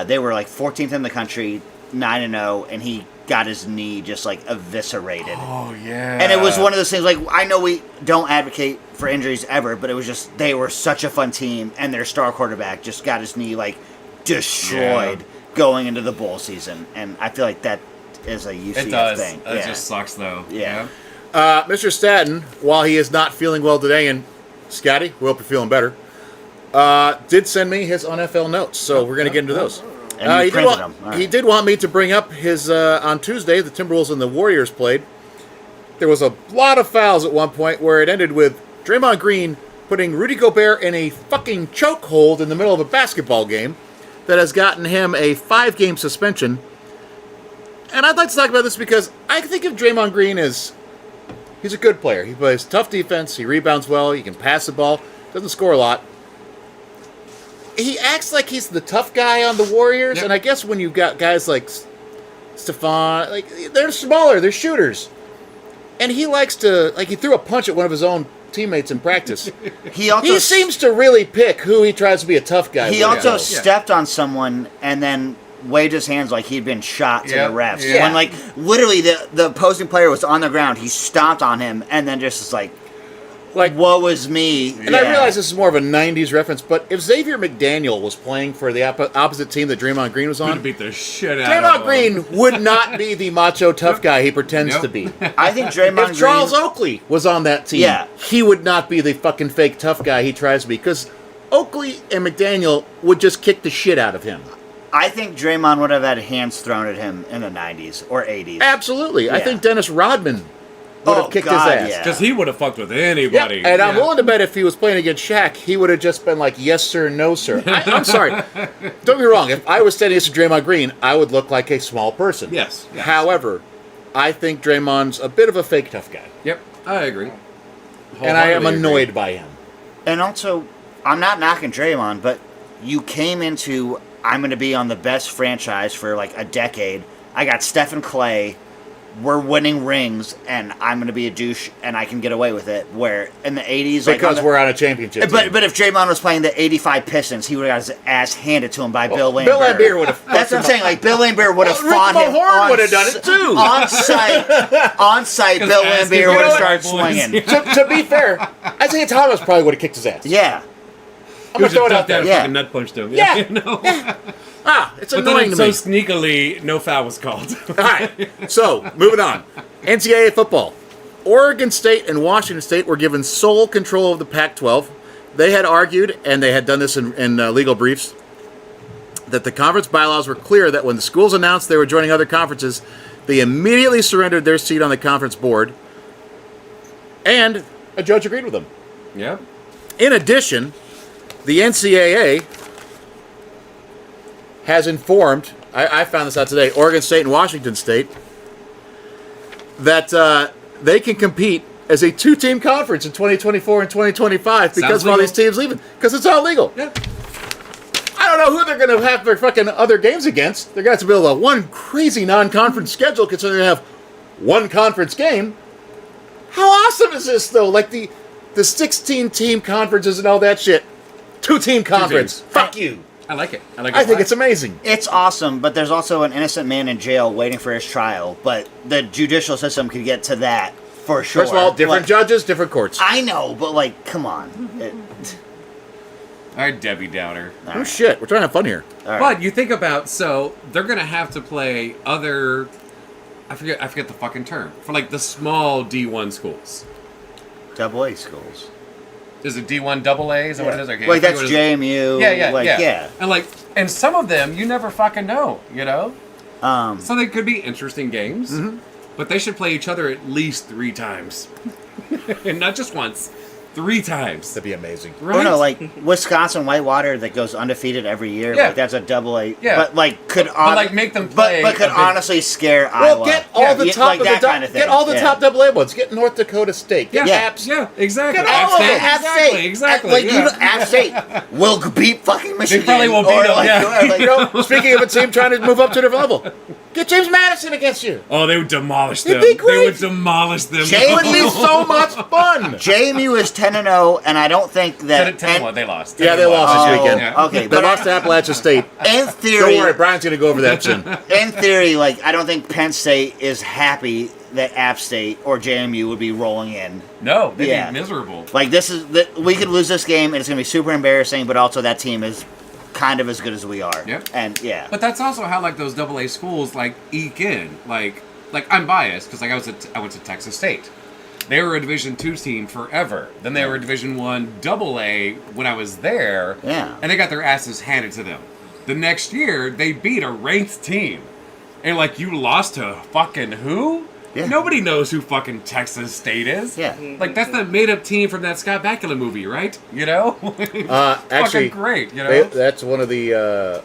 They were like 14th in the country, 9-0, and he got his knee just like eviscerated. Oh yeah. And it was one of those things, like, I know we don't advocate for injuries ever, but it was just, they were such a fun team, and their star quarterback just got his knee, like, destroyed going into the bowl season. And I feel like that is a UCF It does. thing. It just sucks though. Yeah. Mr. Staten, while he is not feeling well today, and Scotty, we hope you're feeling better, did send me his NFL notes, so we're going to get into those. And you printed them. All right. He did want me to bring up his, on Tuesday, the Timberwolves and the Warriors played. There was a lot of fouls at one point where it ended with Draymond Green putting Rudy Gobert in a fucking chokehold in the middle of a basketball game that has gotten him a 5-game suspension. And I'd like to talk about this because I think of Draymond Green as he's a good player. He plays tough defense, he rebounds well, he can pass the ball, doesn't score a lot. He acts like he's the tough guy on the Warriors, Yep. and I guess when you've got guys like Stephon, like they're smaller, they're shooters. And he likes to, like, he threw a punch at one of his own teammates in practice. He seems to really pick who he tries to be a tough guy He with. also Yeah. stepped on someone and then waved his hands like he'd been shot to Yep. the refs. Yeah. When, like, literally the opposing player was on the ground, he stomped on him and then just was like, woe was me. And I realize this is more of a 90s reference, but if Xavier McDaniel was playing for the opposite team that Draymond Green was Could on, beat the shit out Draymond of him. Green would not be the macho tough guy he pretends Nope. to be. I think Draymond If Charles Green... Oakley was on that team, Yeah. he would not be the fucking fake tough guy he tries to be, because Oakley and McDaniel would just kick the shit out of him. I think Draymond would have had hands thrown at him in the 90s or 80s. Absolutely. I Yeah. think Dennis Rodman would Oh, have kicked God, his ass. yeah. Because he would have fucked with Yep, anybody. and I'm Yeah. willing to bet if he was playing against Shaq, he would have just been like, yes, sir, no, sir. I'm sorry. Don't get me wrong. If I was standing next to Draymond Green, I would look like a small person. Yes, yes. However, I think Draymond's a bit of a fake tough guy. Yep, I agree. And I am Wholeheartedly annoyed agree. by him. And also, I'm not knocking Draymond, but you came into... I'm going to be on the best franchise for like a decade. I got Stephen Clay. We're winning rings, and I'm going to be a douche, and I can get away with it. Where in the 80s... Because we're on a championship team. But if Draymond was playing the 85 Pistons, he would have got his ass handed to him by Bill Laimbeer. Bill Laimbeer would have... That's what I'm saying. Like, Bill Laimbeer would have fought Rick him. Mahorn would have done it, too. On site, Bill Laimbeer would have started swinging. to be fair, Isaiah Thomas probably would have kicked his ass. Yeah. I'm going to throw it out there. Yeah. Fucking nut punched him. Yeah. You know? It's But annoying then to so me. sneakily, no foul was called. All right, so moving on. NCAA football. Oregon State and Washington State were given sole control of the Pac-12. They had argued, and they had done this in legal briefs, that the conference bylaws were clear that when the schools announced they were joining other conferences, they immediately surrendered their seat on the conference board, and a judge agreed with them. Yep. In addition, the NCAA has informed, I found this out today, Oregon State and Washington State, that they can compete as a two-team conference in 2024 and 2025 because Sounds of all legal. these teams leaving. Because it's all legal. Yeah. I don't know who they're going to have their fucking other games against. They're going to have to build a one crazy non-conference schedule considering they have one conference game. How awesome is this, though? Like the 16-team conferences and all that shit. Two-team conference. teams. Fuck you. I like it. I think it's amazing. It's awesome, but there's also an innocent man in jail waiting for his trial. But the judicial system could get to that for sure. First of all, different Like, judges, different courts. I know, but like, come on. All right, Debbie Downer. Oh, shit. We're trying to have fun here. All right. But you think about, so they're gonna have to play other. I forget the fucking term for like the small D1 schools. Double A schools. Is it D1 double A? Is that what it is? Okay, Like I that's think it was- JMU. Yeah. Yeah. And some of them you never fucking know, you know. Um, So they could be interesting games, but they should play each other at least 3 times, and not just once, 3 times. That'd be amazing. Right? Oh no, like Wisconsin Whitewater that goes undefeated every year. Yeah. Like that's a double A. Yeah. But like could like, make them play But could a big- honestly scare Well, Iowa. get all the Yeah, top like of that the kind of thing. get all the Yeah. top AA ones. Get North Dakota State. Get Yeah. Apps. Yeah, exactly. Get all of it. App Exactly. State. Exactly. Like yeah. App State will beat fucking Michigan. probably will beat or them, like, yeah. or like- You know, speaking of a team trying to move up to a different level, get James Madison against you. Oh, they would demolish them. It'd be great. They would demolish them. Jay It would be so much fun. JMU is 10-0, and I don't think that. 10-1, they lost. Yeah, they lost Oh, this weekend. Yeah. okay, They but lost to Appalachian State. in Don't theory, worry, Brian's going to go over that soon. in theory, like I don't think Penn State is happy that App State or JMU would be rolling in. No, they'd Yeah. be miserable. Like we could lose this game, and it's gonna be super embarrassing. But also, that team is kind of as good as we are. Yep. And yeah, But that's also how like those AA schools like eke in. Like I'm biased because like I went to Texas State. They were a Division II team forever. Then they were a Division I AA when I was there. Yeah. And they got their asses handed to them. The next year, they beat a ranked team. And like, you lost to fucking who? Yeah. Nobody knows who fucking Texas State is. Yeah. Like, that's the made-up team from that Scott Bakula movie, right? You know? Actually, fucking great, you know? that's one of the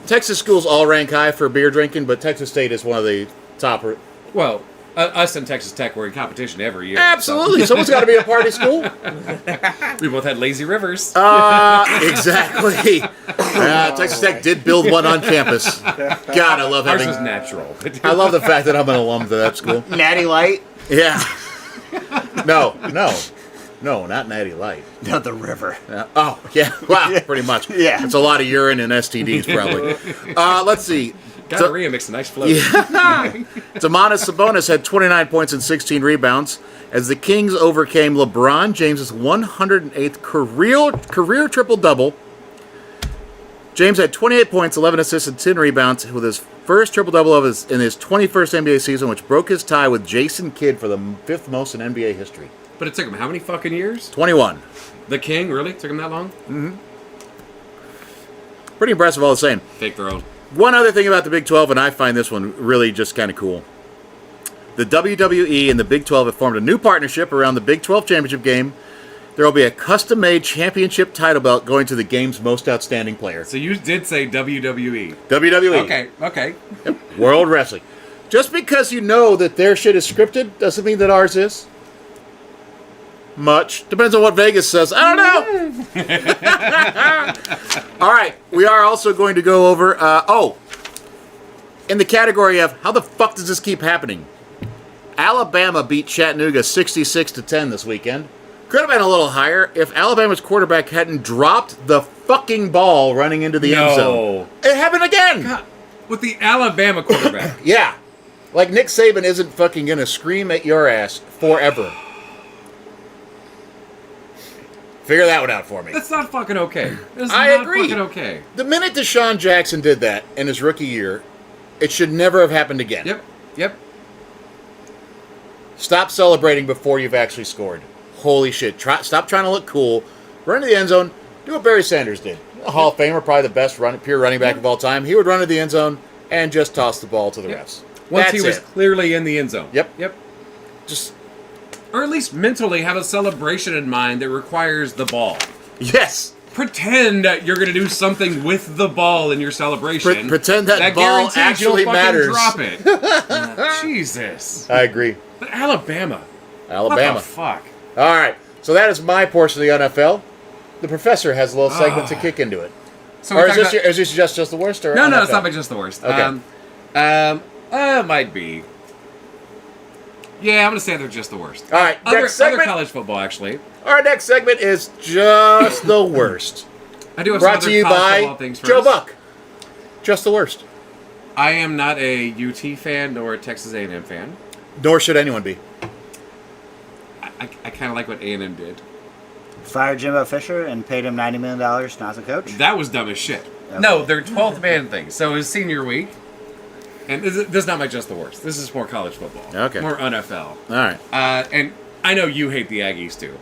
Texas schools all rank high for beer drinking, but Texas State is one of the top. Well, us and Texas Tech were in competition every year. Absolutely, someone's got to be a party school. So we both had lazy rivers. Exactly. Texas Tech did build one on campus. God, I love Ours having. was natural. I love the fact that I'm an alum of that school. Natty Light, Yeah. No, not Natty Light. no, the river. Oh, yeah. Wow, pretty much. Yeah. It's a lot of urine and STDs, probably. Let's see. Gonorrhea makes a nice float. Domantas Sabonis had 29 points and 16 rebounds as the Kings overcame LeBron James's 108th career triple-double. James had 28 points, 11 assists, and 10 rebounds with his first triple-double in his 21st NBA season, which broke his tie with Jason Kidd for the 5th most in NBA history. But it took him how many fucking years? 21. The King, really? Took him that long? Pretty impressive all the same. Fake throne. One other thing about the Big 12, and I find this one really just kind of cool. The WWE and the Big 12 have formed a new partnership around the Big 12 championship game. There will be a custom-made championship title belt going to the game's most outstanding player. So you did say WWE. WWE. Okay. World Wrestling. Just because you know that their shit is scripted doesn't mean that ours is. much. Depends on what Vegas says. I don't know. All right. We are also going to go over, in the category of how the fuck does this keep happening? Alabama beat Chattanooga 66-10 this weekend. Could have been a little higher if Alabama's quarterback hadn't dropped the fucking ball running into the end zone. It happened again. God, with the Alabama quarterback. Yeah. Like Nick Saban isn't fucking going to scream at your ass forever. Figure that one out for me. That's not fucking okay. That's I not agree. fucking okay. The minute Deshaun Jackson did that in his rookie year, it should never have happened again. Yep. Stop celebrating before you've actually scored. Holy shit. Stop trying to look cool. Run to the end zone. Do what Barry Sanders did. A Hall of Famer, probably the best pure running back of all time. He would run to the end zone and just toss the ball to the refs. Once he was clearly in the end zone. Yep. Just... Or at least mentally have a celebration in mind that requires the ball. Yes. Pretend that you're going to do something with the ball in your celebration. Pretend that ball guarantees actually you'll matters. Fucking drop it. Jesus. I agree. But Alabama. Alabama. What the fuck? All right. So that is my portion of the NFL. The professor has a little segment to kick into it. So Or is this just the worst? Or No, NFL? it's not just the worst. Okay. Might be. Yeah, I'm going to say they're just the worst. All right. Other Next segment. college football, actually. Our next segment is just the worst. I do have Brought some to other you college by football things first. Joe Buck. Just the worst. I am not a UT fan nor a Texas A&M fan. Nor should anyone be. I kind of like what A&M did. Fired Jimbo Fisher and paid him $90 million not to coach. That was dumb as shit. Okay. No, their 12th man thing. So his senior week. And this is not my just the worst. This is more college football. Okay. More NFL. All right. And I know you hate the Aggies too.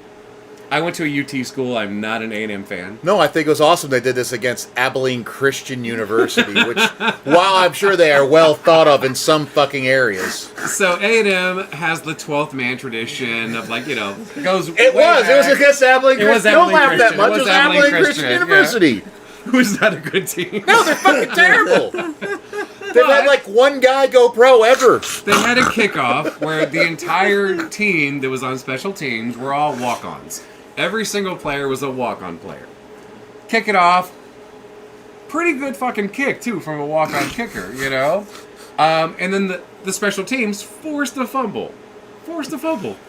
I went to a UT school. I'm not an A&M fan. No, I think it was awesome they did this against Abilene Christian University, which, while I'm sure they are well thought of in some fucking areas. So A&M has the 12th man tradition of like, goes It was against Abilene Christian. Don't laugh that much. It was Abilene Christian University. Who's not a good team. No, they're fucking terrible. They've had like one guy go pro ever. They had a kickoff where the entire team that was on special teams were all walk-ons. Every single player was a walk-on player. Kick it off. Pretty good fucking kick, too, from a walk-on kicker, And then the special teams forced a fumble.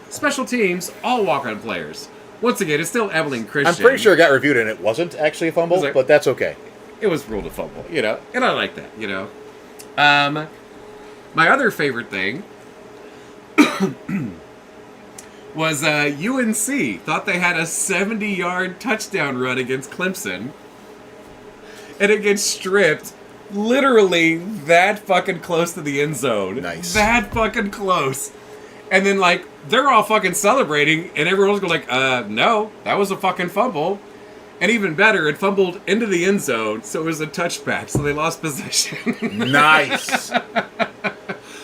Special teams, all walk-on players. Once again, it's still Abilene Christian. I'm pretty sure it got reviewed and it wasn't actually a fumble, but that's okay. It was ruled a fumble, And I like that, My other favorite thing was UNC thought they had a 70-yard touchdown run against Clemson, and it gets stripped literally that fucking close to the end zone. Nice. That fucking close. And then, they're all fucking celebrating, and everyone's going no, that was a fucking fumble. And even better, it fumbled into the end zone, so it was a touchback, so they lost possession. Nice.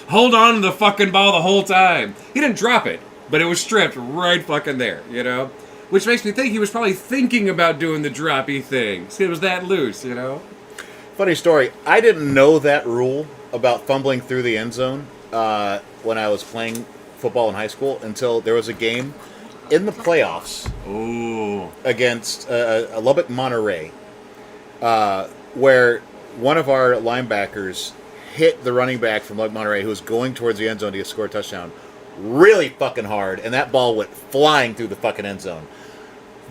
Hold on to the fucking ball the whole time. He didn't drop it, but it was stripped right fucking there, Which makes me think he was probably thinking about doing the droppy thing. So it was that loose, Funny story. I didn't know that rule about fumbling through the end zone when I was playing football in high school until there was a game in the playoffs against Lubbock Monterey where one of our linebackers hit the running back from Lubbock Monterey who was going towards the end zone to score a touchdown really fucking hard, and that ball went flying through the fucking end zone.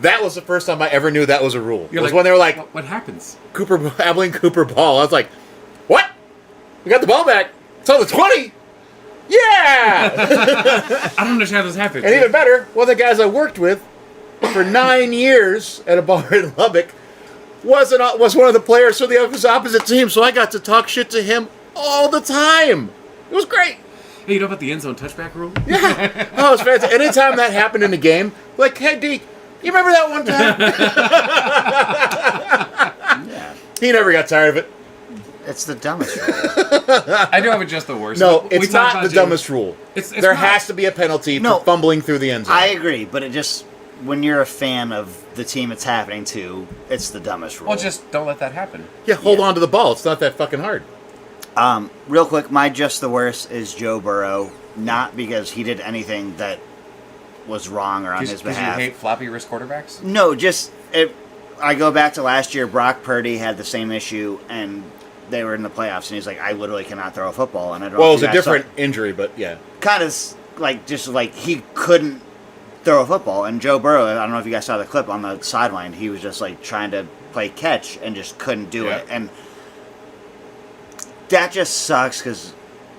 That was the first time I ever knew that was a rule. It was when they were like, what happens? Abilene Cooper ball. I was like, what? We got the ball back. It's on the 20. Yeah! I don't understand how this happened. And even better, one of the guys I worked with for 9 years at a bar in Lubbock was one of the players for the opposite team, so I got to talk shit to him all the time. It was great. Hey, you know about the end zone touchback rule? Yeah. Oh, it was fantastic. Anytime that happened in a game, like, hey, Deke, you remember that one time? Yeah. He never got tired of it. It's the dumbest rule. I do have it just the worst. No, it's not the dumbest rule. There has to be a penalty for fumbling through the end zone. I agree, but it just, when you're a fan of the team it's happening to, it's the dumbest rule. Well, just don't let that happen. Yeah, hold on to the ball. It's not that fucking hard. Real quick, my just the worst is Joe Burrow. Not because he did anything that was wrong or on his Because behalf. you hate floppy wrist quarterbacks? No, just I go back to last year. Brock Purdy had the same issue, and they were in the playoffs, and he's like, I literally cannot throw a football, and I don't. Well, know it was if a you guys different injury, but yeah. kind of like he couldn't throw a football. And Joe Burrow, I don't know if you guys saw the clip on the sideline. He was just like trying to play catch and just couldn't do it, and that just sucks because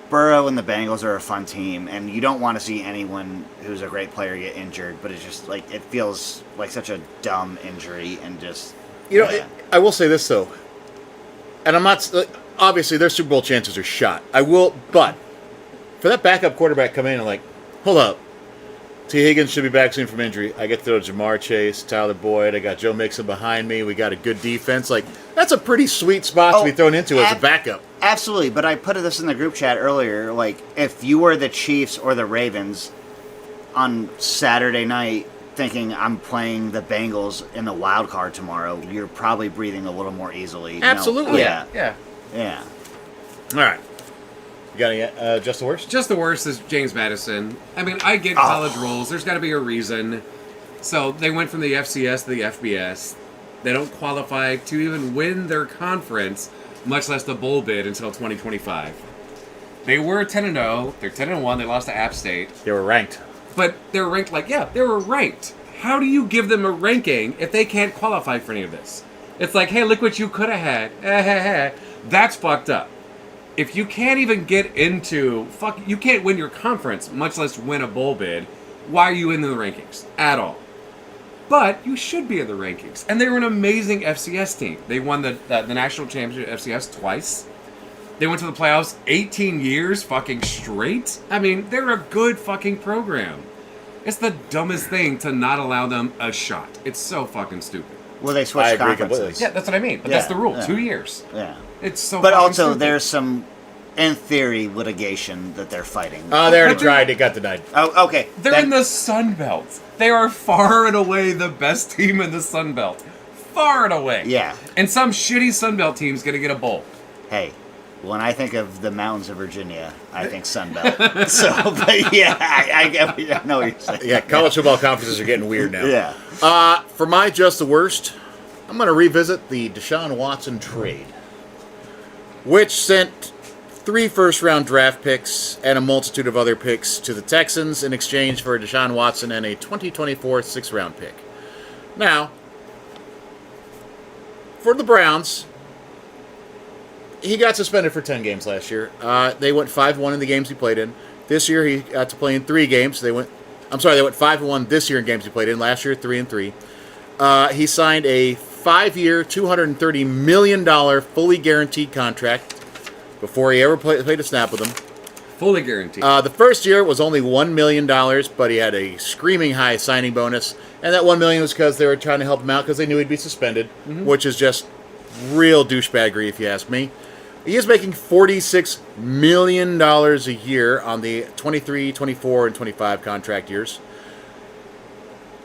Burrow and the Bengals are a fun team, and you don't want to see anyone who's a great player get injured. But it's just like it feels like such a dumb injury, and just I will say this though, and I'm not obviously their Super Bowl chances are shot. But for that backup quarterback come in and like, hold up, T. Higgins should be back soon from injury. I get to throw Jamar Chase, Tyler Boyd. I got Joe Mixon behind me. We got a good defense. Like that's a pretty sweet spot to be thrown into as a backup. Absolutely, but I put this in the group chat earlier. Like, if you were the Chiefs or the Ravens on Saturday night thinking I'm playing the Bengals in the wild card tomorrow, you're probably breathing a little more easily. Absolutely. Yeah. All right. You got any just the worst? Just the worst is James Madison. I mean, I get college roles. There's got to be a reason. So they went from the FCS to the FBS. They don't qualify to even win their conference, much less the bowl bid until 2025. They were 10-0. They're 10-1. They lost to App State. They were ranked. But they were ranked they were ranked. How do you give them a ranking if they can't qualify for any of this? It's like, hey, look what you could have had. That's fucked up. If you can't even get into you can't win your conference, much less win a bowl bid. Why are you in the rankings at all? But you should be in the rankings. And they were an amazing FCS team. They won the national championship FCS twice. They went to the playoffs 18 years fucking straight. I mean, they're a good fucking program. It's the dumbest thing to not allow them a shot. It's so fucking stupid. Well, they switched conferences. completely. Yeah, that's what I mean. But that's the rule. 2 years. Yeah. It's so But fucking also, stupid. there's some, in theory, litigation that they're fighting. They already tried. It got denied. Oh, okay. They're in the Sun Belt. They are far and away the best team in the Sun Belt. Far and away. Yeah. And some shitty Sun Belt team's going to get a bowl. Hey, when I think of the mountains of Virginia, I think Sunbelt. So, but yeah, I know what you're saying. Yeah, college football conferences are getting weird now. Yeah. For my just the worst, I'm going to revisit the Deshaun Watson trade, which sent 3 first-round draft picks and a multitude of other picks to the Texans in exchange for Deshaun Watson and a 2024 6th-round pick. Now, for the Browns, he got suspended for 10 games last year. They went 5-1 in the games he played in. This year, he got to play in 3 games. They went 5-1 this year in games he played in. Last year, 3-3. He signed a 5-year, $230 million fully guaranteed contract before he ever played a snap with them. Fully guaranteed. The first year was only $1 million, but he had a screaming high signing bonus. And that $1 million was because they were trying to help him out because they knew he'd be suspended, which is just real douchebaggery, if you ask me. He is making $46 million a year on the 23, 24, and 25 contract years.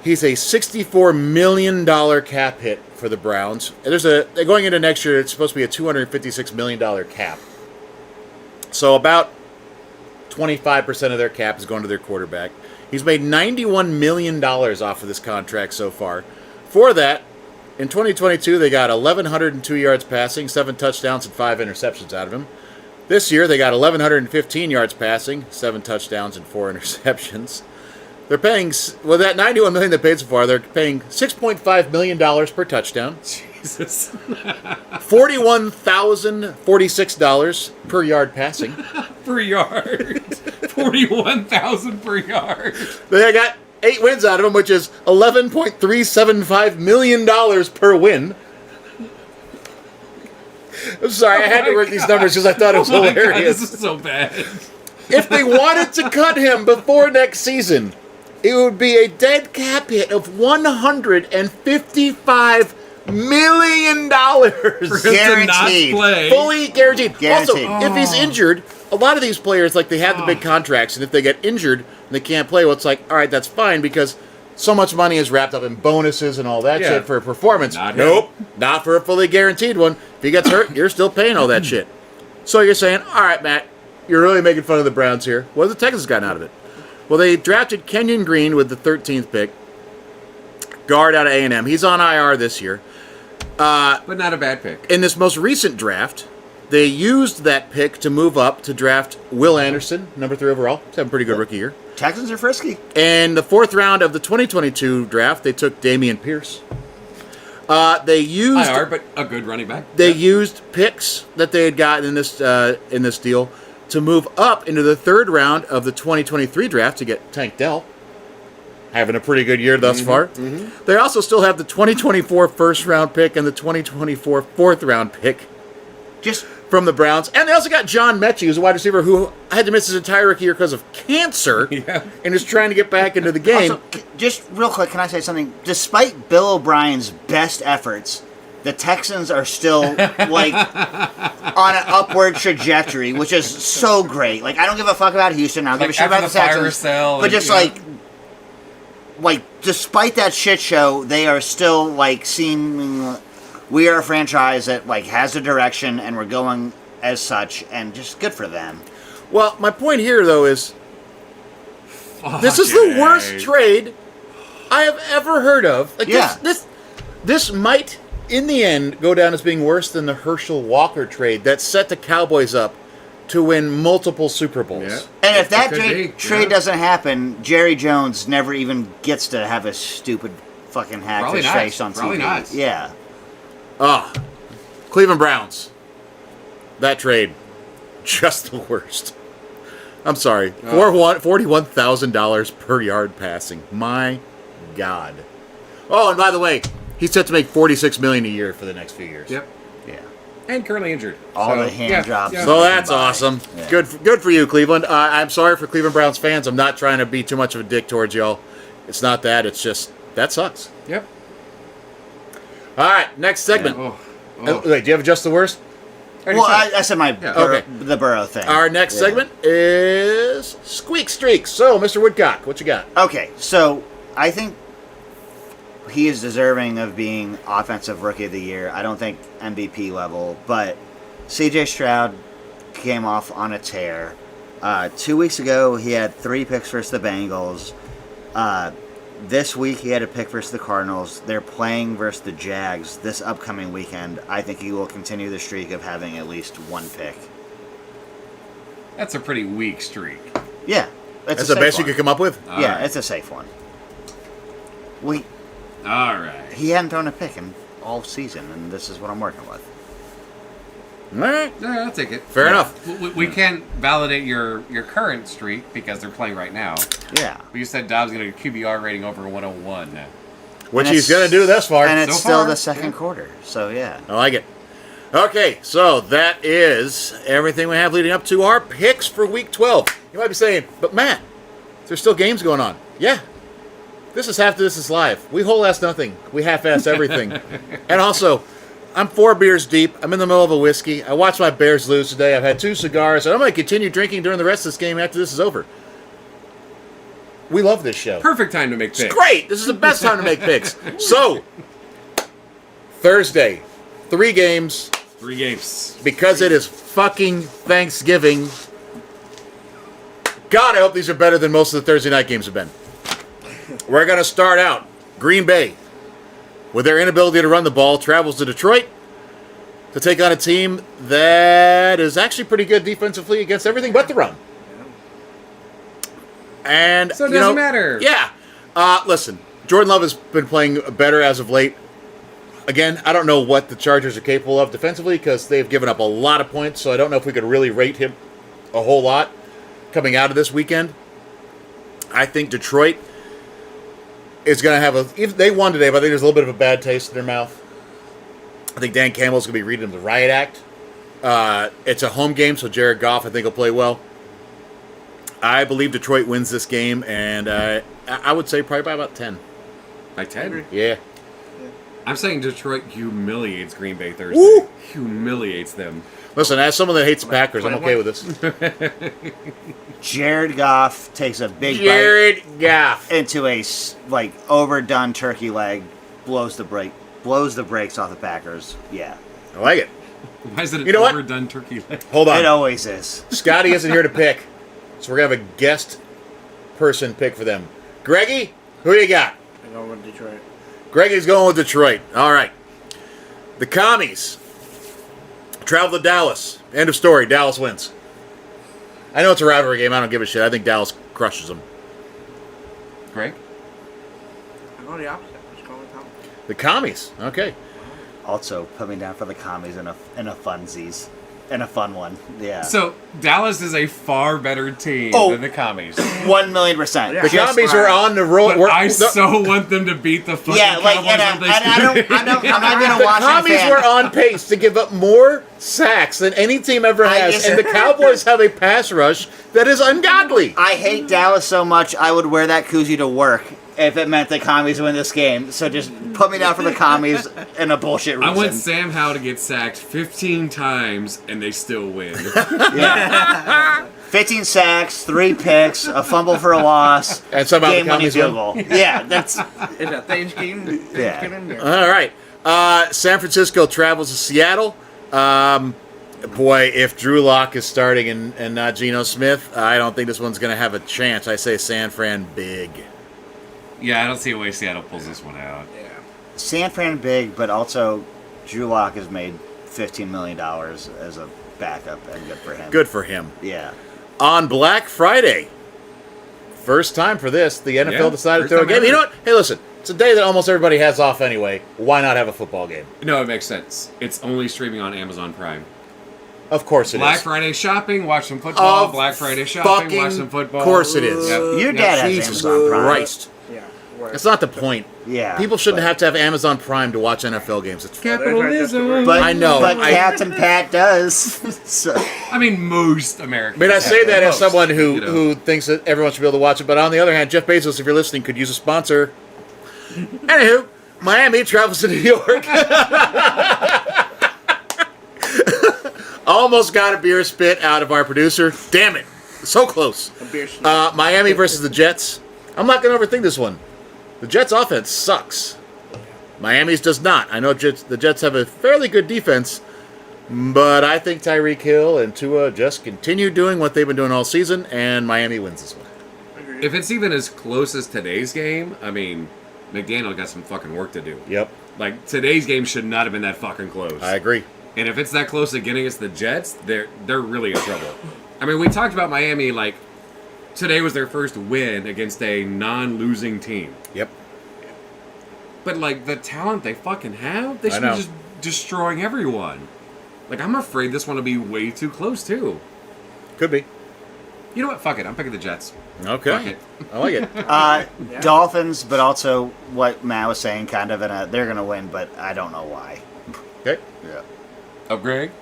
He's a $64 million cap hit for the Browns. And going into next year, it's supposed to be a $256 million cap. So about 25% of their cap is going to their quarterback. He's made $91 million off of this contract so far. For that, in 2022, they got 1,102 yards passing, 7 touchdowns, and 5 interceptions out of him. This year, they got 1,115 yards passing, 7 touchdowns, and 4 interceptions. They're paying, well, that $91 million they paid so far, they're paying $6.5 million per touchdown. Jesus. $41,046 per yard passing. Per yard. 41,000 per yard. They got 8 wins out of him, which is $11.375 million per win. I'm sorry, I had to work these numbers because I thought it was hilarious. God, this is so bad. If they wanted to cut him before next season, it would be a dead cap hit of $155 million. For him to not play. Fully guaranteed. Guaranteed. Also, if he's injured, a lot of these players, like, they have the big contracts, and if they get injured and they can't play, well, it's like, all right, that's fine, because so much money is wrapped up in bonuses and all that shit for a performance. Nope, not for a fully guaranteed one. If he gets hurt, you're still paying all that shit. So you're saying, all right, Matt, you're really making fun of the Browns here. What have the Texans gotten out of it? Well, they drafted Kenyon Green with the 13th pick, guard out of A&M. He's on IR this year. But not a bad pick. In this most recent draft, they used that pick to move up to draft Will Anderson, number 3 overall. He's having a pretty good rookie year. Texans are frisky. And the 4th round of the 2022 draft, they took Damian Pierce. They used IR, but a good running back. They used picks that they had gotten in this deal to move up into the 3rd round of the 2023 draft to get Tank Dell. Having a pretty good year thus far. They also still have the 2024 first round pick and the 2024 4th round pick Just from the Browns. And they also got John Mechie, who's a wide receiver who had to miss his entire rookie year because of cancer Yeah. and is trying to get back into the game. Also, just real quick, can I say something? Despite Bill O'Brien's best efforts, the Texans are still like on an upward trajectory, which is so great. Like, I don't give a fuck about Houston. I don't give a shit after about the the fire Texans. sale But and, just you know. like, despite that shit show, they are still like seeming. We are a franchise that like has a direction, and we're going as such, and just good for them. Well, my point here, though, is this is the worst trade I have ever heard of. Like, Yeah. this might, in the end, go down as being worse than the Herschel Walker trade that set the Cowboys up to win multiple Super Bowls. Yeah. And if It that could be, trade yeah. doesn't happen, Jerry Jones never even gets to have a stupid fucking Probably hagfish not. face on Probably TV. not. Yeah. Cleveland Browns. That trade, just the worst. I'm sorry. $41,000 per yard passing. My God. Oh, and by the way, he's set to make $46 million a year for the next few years. Yep. Yeah. And currently injured. All So, the hand yeah, jobs. yeah. So that's Bye. awesome. Yeah. Good for you, Cleveland. I'm sorry for Cleveland Browns fans. I'm not trying to be too much of a dick towards y'all. It's not that. It's just that sucks. Yep. All right, next segment. Oh. Wait, do you have just the worst? Well, I said my Okay. the Burrow thing. Our next Yeah. segment is Squeak Streaks. So, Mr. Woodcock, what you got? Okay, so I think he is deserving of being Offensive Rookie of the Year. I don't think MVP level, but CJ Stroud came off on a tear. 2 weeks ago, he had 3 picks versus the Bengals. This week, he had a pick versus the Cardinals. They're playing versus the Jags this upcoming weekend. I think he will continue the streak of having at least 1 pick. That's a pretty weak streak. Yeah, That's a the safe best you one. could come up with? Yeah, Alright. it's a safe one. We All right. He hadn't thrown a pick in all season, and this is what I'm working with. All right. Yeah, I'll take it. Fair enough. We can't validate your current streak because they're playing right now. Yeah. But you said Dobbs going to QBR rating over 101. Which And he's it's- going to do thus far. And it's So still far, the second yeah. quarter, so yeah. I like it. Okay, so that is everything we have leading up to our picks for Week 12. You might be saying, but Matt, there's still games going on. Yeah. This is live. We whole-ass nothing. We half-ass everything. And also, I'm 4 beers deep. I'm in the middle of a whiskey. I watched my Bears lose today. I've had 2 cigars, and I'm going to continue drinking during the rest of this game after this is over. We love this show. Perfect time to make picks. It's great. This is the best time to make picks. So, Thursday, 3 games. 3 games. Because it is fucking Thanksgiving. God, I hope these are better than most of the Thursday night games have been. We're going to start out. Green Bay, with their inability to run the ball, travels to Detroit to take on a team that is actually pretty good defensively against everything but the run. And So it you doesn't know, matter. Yeah. Listen, Jordan Love has been playing better as of late. Again, I don't know what the Chargers are capable of defensively because they've given up a lot of points, so I don't know if we could really rate him a whole lot coming out of this weekend. I think Detroit is going to have if they won today, but I think there's a little bit of a bad taste in their mouth. I think Dan Campbell's going to be reading them the riot act. It's a home game, so Jared Goff, I think, will play well. I believe Detroit wins this game, and I would say probably by about 10. By 10. Yeah. I'm saying Detroit humiliates Green Bay Thursday. Woo! Humiliates them. Listen, as someone that hates the Packers, I'm okay with this. Jared Goff takes a big Jared Goff. bite into a overdone turkey leg, blows the brakes off the Packers. Yeah, I like it. Why is it an You know what? overdone turkey leg? Hold on. it always is. Scotty isn't here to pick, so we're going to have a guest person pick for them. Greggy, who you got? I'm going with Detroit. Greggy's going with Detroit. All right. The Commies travel to Dallas. End of story. Dallas wins. I know it's a rivalry game. I don't give a shit. I think Dallas crushes them. Greg? I'm going the opposite. I'm just going with Tom. The Commies. Okay. Also, put me down for the commies in a funsies. In a fun one. Yeah. So, Dallas is a far better team Oh. than the Commies. 1,000,000%. Yeah. The Just Commies are fine. on the roll. But I so want them to beat the fucking Yeah, like, Cowboys. and when they I don't, I'm not even The a Washington Commies fan. were on pace to give up more sacks than any team ever has, and the Cowboys have a pass rush that is ungodly. I hate Dallas so much, I would wear that koozie to work if it meant the commies win this game. So just put me down for the commies in a bullshit reason. I want Sam Howell to get sacked 15 times and they still win. Yeah. 15 sacks, 3 picks, a fumble for a loss, And somehow the game-winning Commies field win. goal. Yeah, that's Is that Thanksgiving? Yeah. All right. San Francisco travels to Seattle. Boy, if Drew Lock is starting and not Geno Smith, I don't think this one's going to have a chance. I say San Fran big. Yeah, I don't see a way Seattle pulls this one out. Yeah. San Fran big, but also Drew Lock has made $15 million as a backup, and good for him. Good for him. Yeah. On Black Friday, first time for this, the NFL Yeah, decided to first throw a time game. ever. You know what? Hey, listen, it's a day that almost everybody has off anyway. Why not have a football game? No, it makes sense. It's only streaming on Amazon Prime. Of course it is. Black Friday shopping, watch some football. Of Black Friday shopping, watch some football. Of course it is. Yep. Your Yep. dad has Jesus Amazon Prime. Christ. Yeah. Where? That's not the point. Yeah. People shouldn't but- have to have Amazon Prime to watch NFL games. It's Capitalism. But, I know, But I- Captain Pat does. So, I mean, most Americans. I mean, I say that as Most, someone you know. who thinks that everyone should be able to watch it, but on the other hand, Jeff Bezos, if you're listening, could use a sponsor. Anywho, Miami travels to New York. Almost got a beer spit out of our producer. Damn it. So close. A beer snap. Miami versus the Jets. I'm not going to overthink this one. The Jets' offense sucks. Miami's does not. I know the Jets have a fairly good defense, but I think Tyreek Hill and Tua just continue doing what they've been doing all season, and Miami wins this one. Agreed. If it's even as close as today's game, I mean, McDaniel got some fucking work to do. Yep, Like, today's game should not have been that fucking close. I agree. And if it's that close again against the Jets, they're really in trouble. I mean, we talked about Miami, like, today was their first win against a non-losing team. Yep. But, like, the talent they fucking have, they I should be know. just destroying everyone. Like, I'm afraid this one will be way too close, too. Could be. You know what? Fuck it. I'm picking the Jets. Okay. Fuck it. I like it. Yeah. Dolphins, but also what Matt was saying, kind of they're going to win, but I don't know why. Okay. Yeah. Oh, Greg?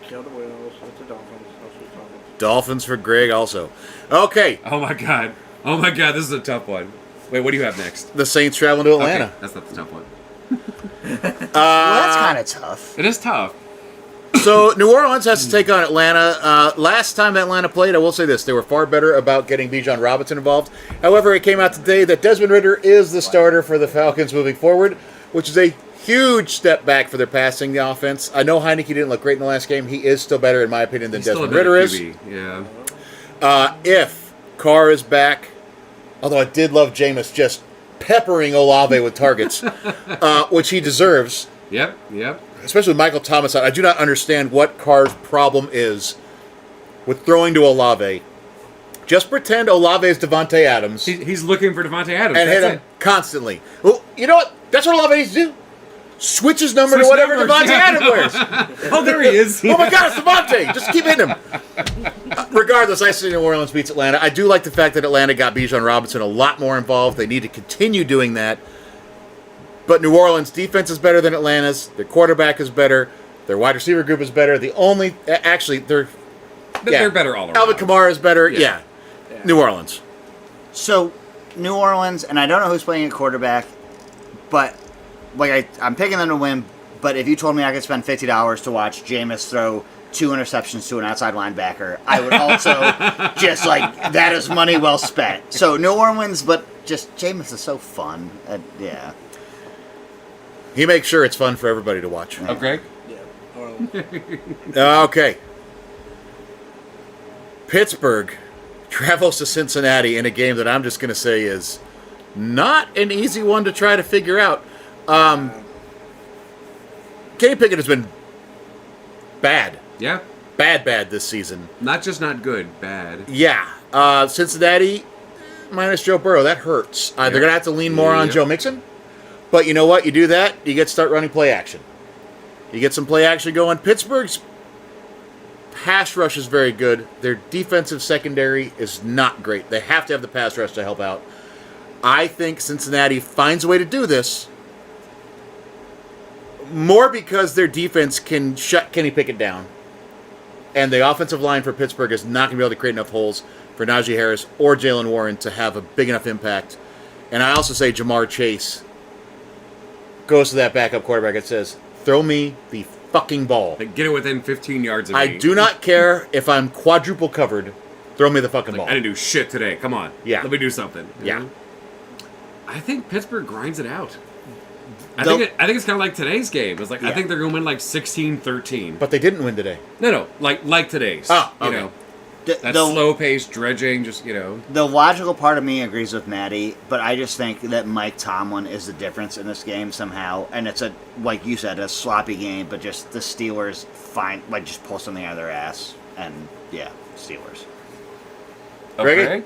Kill the wheels with the Dolphins. I'll choose Dolphins. Dolphins for Greg also. Okay. Oh, my God. Oh, my God. This is a tough one. Wait, what do you have next? The Saints traveling to Atlanta. Okay, that's not the tough one. Well, that's kind of tough. It is tough. So New Orleans has to take on Atlanta. Last time Atlanta played, I will say this: they were far better about getting Bijan Robinson involved. However, it came out today that Desmond Ridder is the starter for the Falcons moving forward, which is a huge step back for their passing offense. I know Heineke didn't look great in the last game. He is still better, in my opinion, than He's still a Desmond better Ridder is. QB. Yeah. If Carr is back, although I did love Jameis just peppering Olave with targets, which he deserves. Yep. Especially with Michael Thomas out. I do not understand what Carr's problem is with throwing to Olave. Just pretend Olave is Devontae Adams He's looking for Devontae Adams. and hit That's him constantly. Well, you know what? That's what Olave needs to do. Switch his number Switch to whatever numbers, Devontae yeah. Adams wears. it. Oh, there he is. Oh my God, it's Devontae! Just keep hitting him. Regardless, I see New Orleans beats Atlanta. I do like the fact that Atlanta got Bijan Robinson a lot more involved. They need to continue doing that. But New Orleans' defense is better than Atlanta's. Their quarterback is better. Their wide receiver group is better. They're better all around. Alvin Kamara is better. Yeah. Yeah. New Orleans. So, New Orleans, and I don't know who's playing at quarterback, but like I'm picking them to win. But if you told me I could spend $50 to watch Jameis throw 2 interceptions to an outside linebacker, I would also just like that is money well spent. So New Orleans, but just Jameis is so fun. Yeah. He makes sure it's fun for everybody to watch. Oh, Greg? Yeah. Orleans. Okay. Pittsburgh travels to Cincinnati in a game that I'm just going to say is not an easy one to try to figure out. Kenny Pickett has been bad. Yeah. Bad this season. Not just not good, bad. Yeah. Cincinnati minus Joe Burrow, that hurts. They're going to have to lean more on Yep. Joe Mixon. But you know what? You do that, you get to start running play action. You get some play action going. Pittsburgh's pass rush is very good. Their defensive secondary is not great. They have to have the pass rush to help out. I think Cincinnati finds a way to do this more because their defense can shut Kenny Pickett down. And the offensive line for Pittsburgh is not going to be able to create enough holes for Najee Harris or Jalen Warren to have a big enough impact. And I also say Jamar Chase goes to that backup quarterback and says, throw me the fucking ball. Like, get it within 15 yards of me. I do not care if I'm quadruple covered. Throw me the fucking ball. I didn't do shit today. Come on. Yeah. Let me do something. you Yeah. know? I think Pittsburgh grinds it out. I They'll- think it's kind of like today's game. It's like I Yeah. think they're going to win like 16-13. But they didn't win today. No, like today's. Oh, You okay. know, The, that the, slow pace dredging, just you know. the logical part of me agrees with Maddie, but I just think that Mike Tomlin is the difference in this game somehow. And it's like you said, a sloppy game, but just the Steelers just pull something out of their ass. And yeah, Steelers. Greggy? Okay.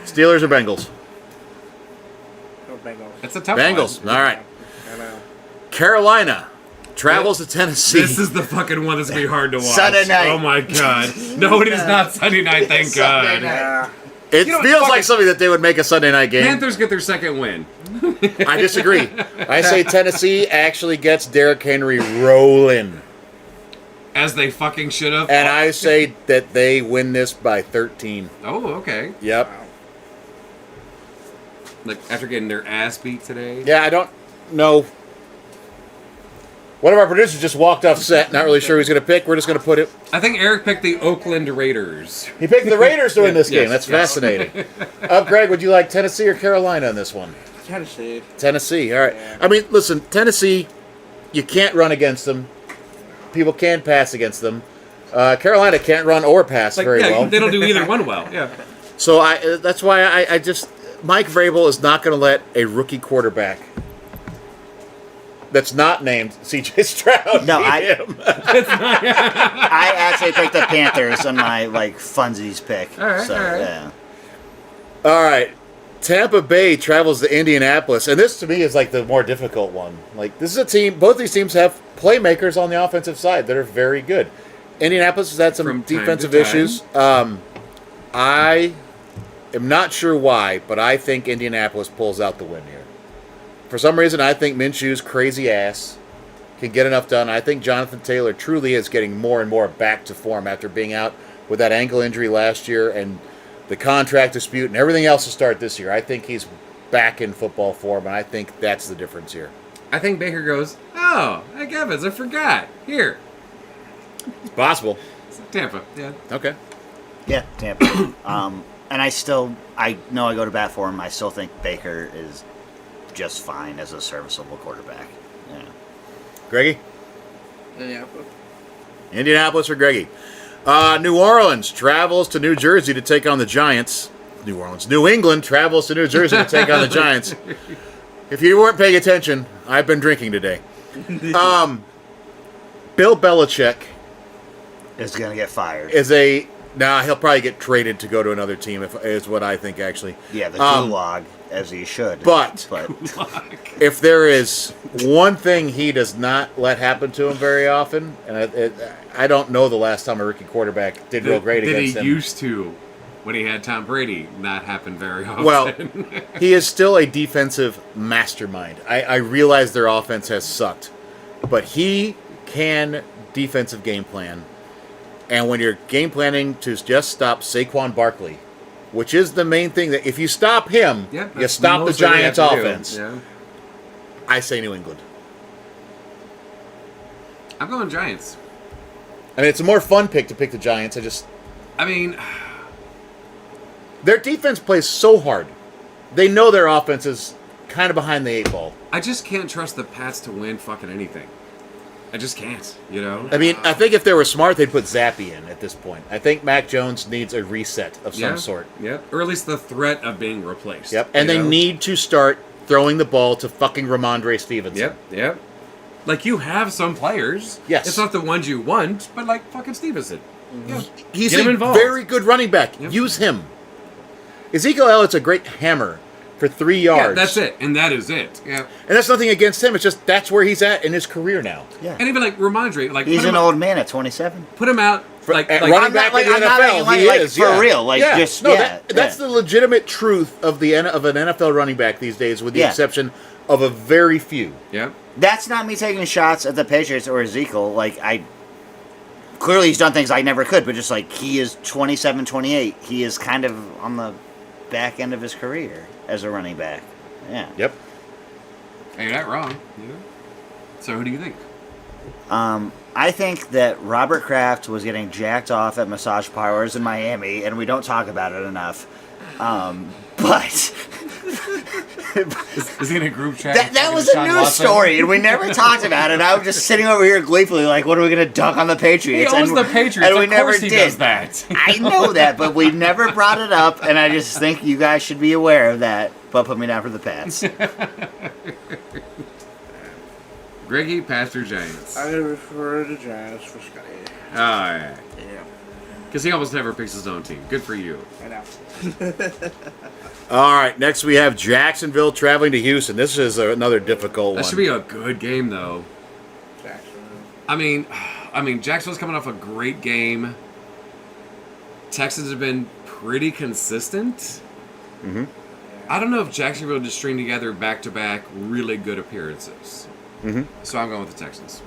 Steelers or Bengals? No Bengals. That's a tough Bengals. one. All right. I know. Carolina travels to Tennessee. This is the fucking one that's gonna be hard to watch. Sunday night. Oh my god. No, it is not Sunday night. Thank Sunday God. night. Yeah. It You know what, feels fuck like it. something that they would make a Sunday night game. Panthers get their second win. I disagree. I say Tennessee actually gets Derrick Henry rolling. As they fucking should have. And I say that they win this by 13. Oh, okay. Yep. Like after getting their ass beat today. Yeah, I don't know. One of our producers just walked off set. Not really sure who he's going to pick. We're just going to put it. I think Eric picked the Oakland Raiders. He picked the Raiders to win this game. Yes, That's yes. fascinating. Greg, would you like Tennessee or Carolina in this one? Tennessee. Tennessee. All right. Yeah. I mean, listen, Tennessee, you can't run against them. People can pass against them. Carolina can't run or pass Like, very yeah, well. they don't do either one well. Yeah. So that's why I just Mike Vrabel is not going to let a rookie quarterback that's not named C.J. Stroud No, beat him. I actually picked the Panthers on my funsies pick. All right, so all right. yeah. All right. Tampa Bay travels to Indianapolis, and this to me is like the more difficult one. Like this is a team. Both these teams have playmakers on the offensive side that are very good. Indianapolis has had some From time to defensive time. issues. I am not sure why, but I think Indianapolis pulls out the win here. For some reason, I think Minshew's crazy ass can get enough done. I think Jonathan Taylor truly is getting more and more back to form after being out with that ankle injury last year and the contract dispute and everything else to start this year. I think he's back in football form, and I think that's the difference here. I think Baker goes, oh, hey, Evans, I forgot. Here. It's possible. It's Tampa. Yeah. Okay. Yeah, Tampa. And I know I go to bat for him. I still think Baker is just fine as a serviceable quarterback. Yeah. Greggy? Indianapolis. Indianapolis or Greggy? New Orleans travels to New Jersey to take on the Giants. New England travels to New Jersey to take on the Giants. If you weren't paying attention, I've been drinking today. Bill Belichick Is going to get fired. is he'll probably get traded to go to another team, is what I think, actually. Yeah, the Um, gulag, as he should. but- but If there is one thing he does not let happen to him very often, and I don't know the last time a rookie quarterback did real great Did against he him. used to, when he had Tom Brady, not happen very often. Well, he is still a defensive mastermind. I realize their offense has sucked, but he can defensive game plan. And when you're game planning to just stop Saquon Barkley, which is the main thing, that if you stop him, yeah, you that's stop the mostly what you Giants' have to do. offense. Yeah. I say New England. I'm going Giants. I mean, it's a more fun pick to pick the Giants. I mean, Their defense plays so hard. They know their offense is kind of behind the eight ball. I just can't trust the Pats to win fucking anything. I just can't. You know. I mean, I think if they were smart, they'd put Zappy in at this point. I think Mac Jones needs a reset of some sort. Yep. Or at least the threat of being replaced. Yep. And you they know? need to start throwing the ball to fucking Ramondre Stevenson. Yep. Yep. Like you have some players. Yes. It's not the ones you want, but like fucking Stevenson. Yeah. He's Get him a involved. very good running back. Yep. Use him. Ezekiel Elliott's a great hammer for 3 yards. Yeah, that's it, and that is it. Yeah. And that's nothing against him. It's just that's where he's at in his career now. Yeah. And even like Ramondre, like He's put him an out- old man at 27. Put him out like At like running I'm back not, in the like, I'm not NFL, making money, he like, is. for real, like, yeah. just- no, yeah, that's yeah. the legitimate truth of of an NFL running back these days, with the Yeah. exception of a very few. yeah. That's not me taking shots at the Patriots or Ezekiel. Like, clearly he's done things I never could, but just like he is 27, 28. He is kind of on the back end of his career as a running back. Yeah. Yep. Hey, you're not wrong. You know? So who do you think? I think that Robert Kraft was getting jacked off at massage parlors in Miami, and we don't talk about it enough. But Is he in a group chat? that was a news story, and we never talked about it. I was just sitting over here gleefully, like, what are we going to dunk on the He Patriots? owns And- the Patriots. and we Of never course he did. does that. I know that, but we never brought it up, and I just think you guys should be aware of that. But put me down for the Pats. Greggy, Pastor Giants. I'm gonna refer to Giants for Scotty. Oh, yeah. Yeah, Because he almost never picks his own team. Good for you. I know. All right. Next, we have Jacksonville traveling to Houston. This is another difficult That one. should be a good game, though. Jacksonville. I mean, Jacksonville's coming off a great game. Texans have been pretty consistent. Mhm. I don't know if Jacksonville just string together back-to-back really good appearances. Mhm. So I'm going with the Texans.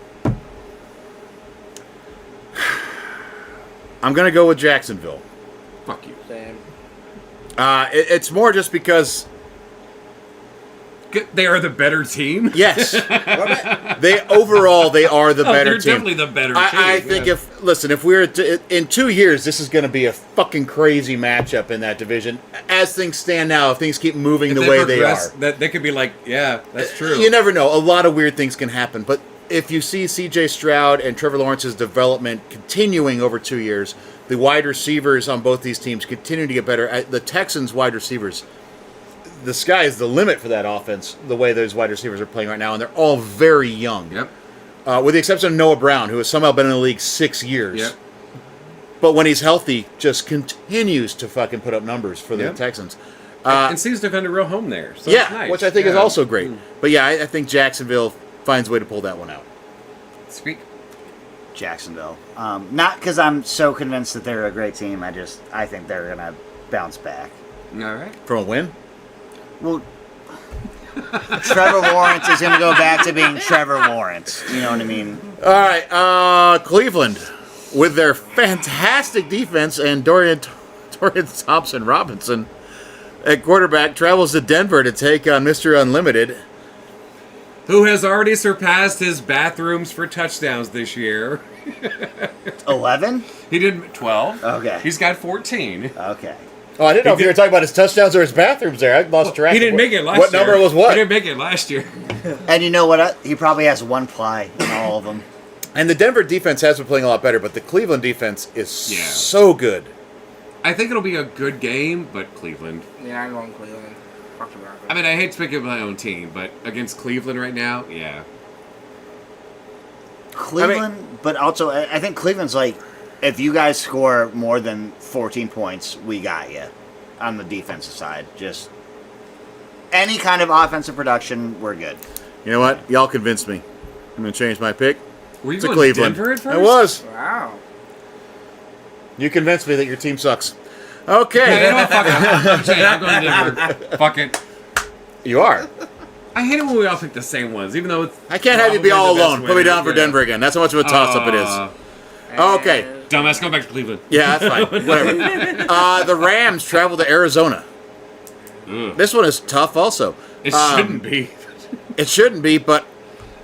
I'm going to go with Jacksonville. Fuck you. Same. It's more just because, They are the better team. yes, they are the Oh, better they're team. definitely the better team. I think yeah. if we're in 2 years, this is going to be a fucking crazy matchup in that division. As things stand now, if things keep moving If the they way progress, they are, that they could be like, yeah, that's true. You never know. A lot of weird things can happen. But if you see C.J. Stroud and Trevor Lawrence's development continuing over 2 years, the wide receivers on both these teams continue to get better. The Texans' wide receivers, the sky is the limit for that offense, the way those wide receivers are playing right now, and they're all very young. Yep. With the exception of Noah Brown, who has somehow been in the league 6 years. Yep. But when he's healthy, just continues to fucking put up numbers for the Yep. Texans. And seems to defend a real home there. So Yeah, it's nice. which I think is Yeah. also great. But yeah, I think Jacksonville finds a way to pull that one out. Speak. Jacksonville. Not because I'm so convinced that they're a great team. I think they're going to bounce back. All right. From a win? Well, Trevor Lawrence is going to go back to being Trevor Lawrence. You know what I mean? All right, Cleveland, with their fantastic defense and Dorian Thompson Robinson at quarterback, travels to Denver to take on Mr. Unlimited. Who has already surpassed his bathrooms for touchdowns this year? 11? He did 12. Okay. He's got 14. Okay. Oh, I didn't know He if you were did- talking about his touchdowns or his bathrooms there. I lost track. He of didn't make it last what year. number was He what? didn't make it last year. And you know what? He probably has one ply in all of them. And the Denver defense has been playing a lot better, but the Cleveland defense is Yeah. so good. I think it'll be a good game, but Cleveland. Yeah, I'm going Cleveland. Fuck the Broncos. I mean, I hate to pick up my own team, but against Cleveland right now, yeah. Cleveland, but also I think Cleveland's like, if you guys score more than 14 points, we got you on the defensive side. Just any kind of offensive production, we're good. You know what? Y'all convinced me. I'm going to change my pick Were you to going Cleveland. Denver at first? I was. Wow. You convinced me that your team sucks. Yeah, you Okay. know what? Fuck it. I'm saying I'm going Denver. Fuck it. You are. I hate it when we all pick the same ones, even though it's I can't have you be all probably the best alone. Put me winner. down for Yeah. Denver again. That's how much of a toss-up it is. Okay. Dumbass, go back to Cleveland. Yeah, that's fine. Whatever. The Rams travel to Arizona. Ugh. This one is tough also. It shouldn't be. It shouldn't be, but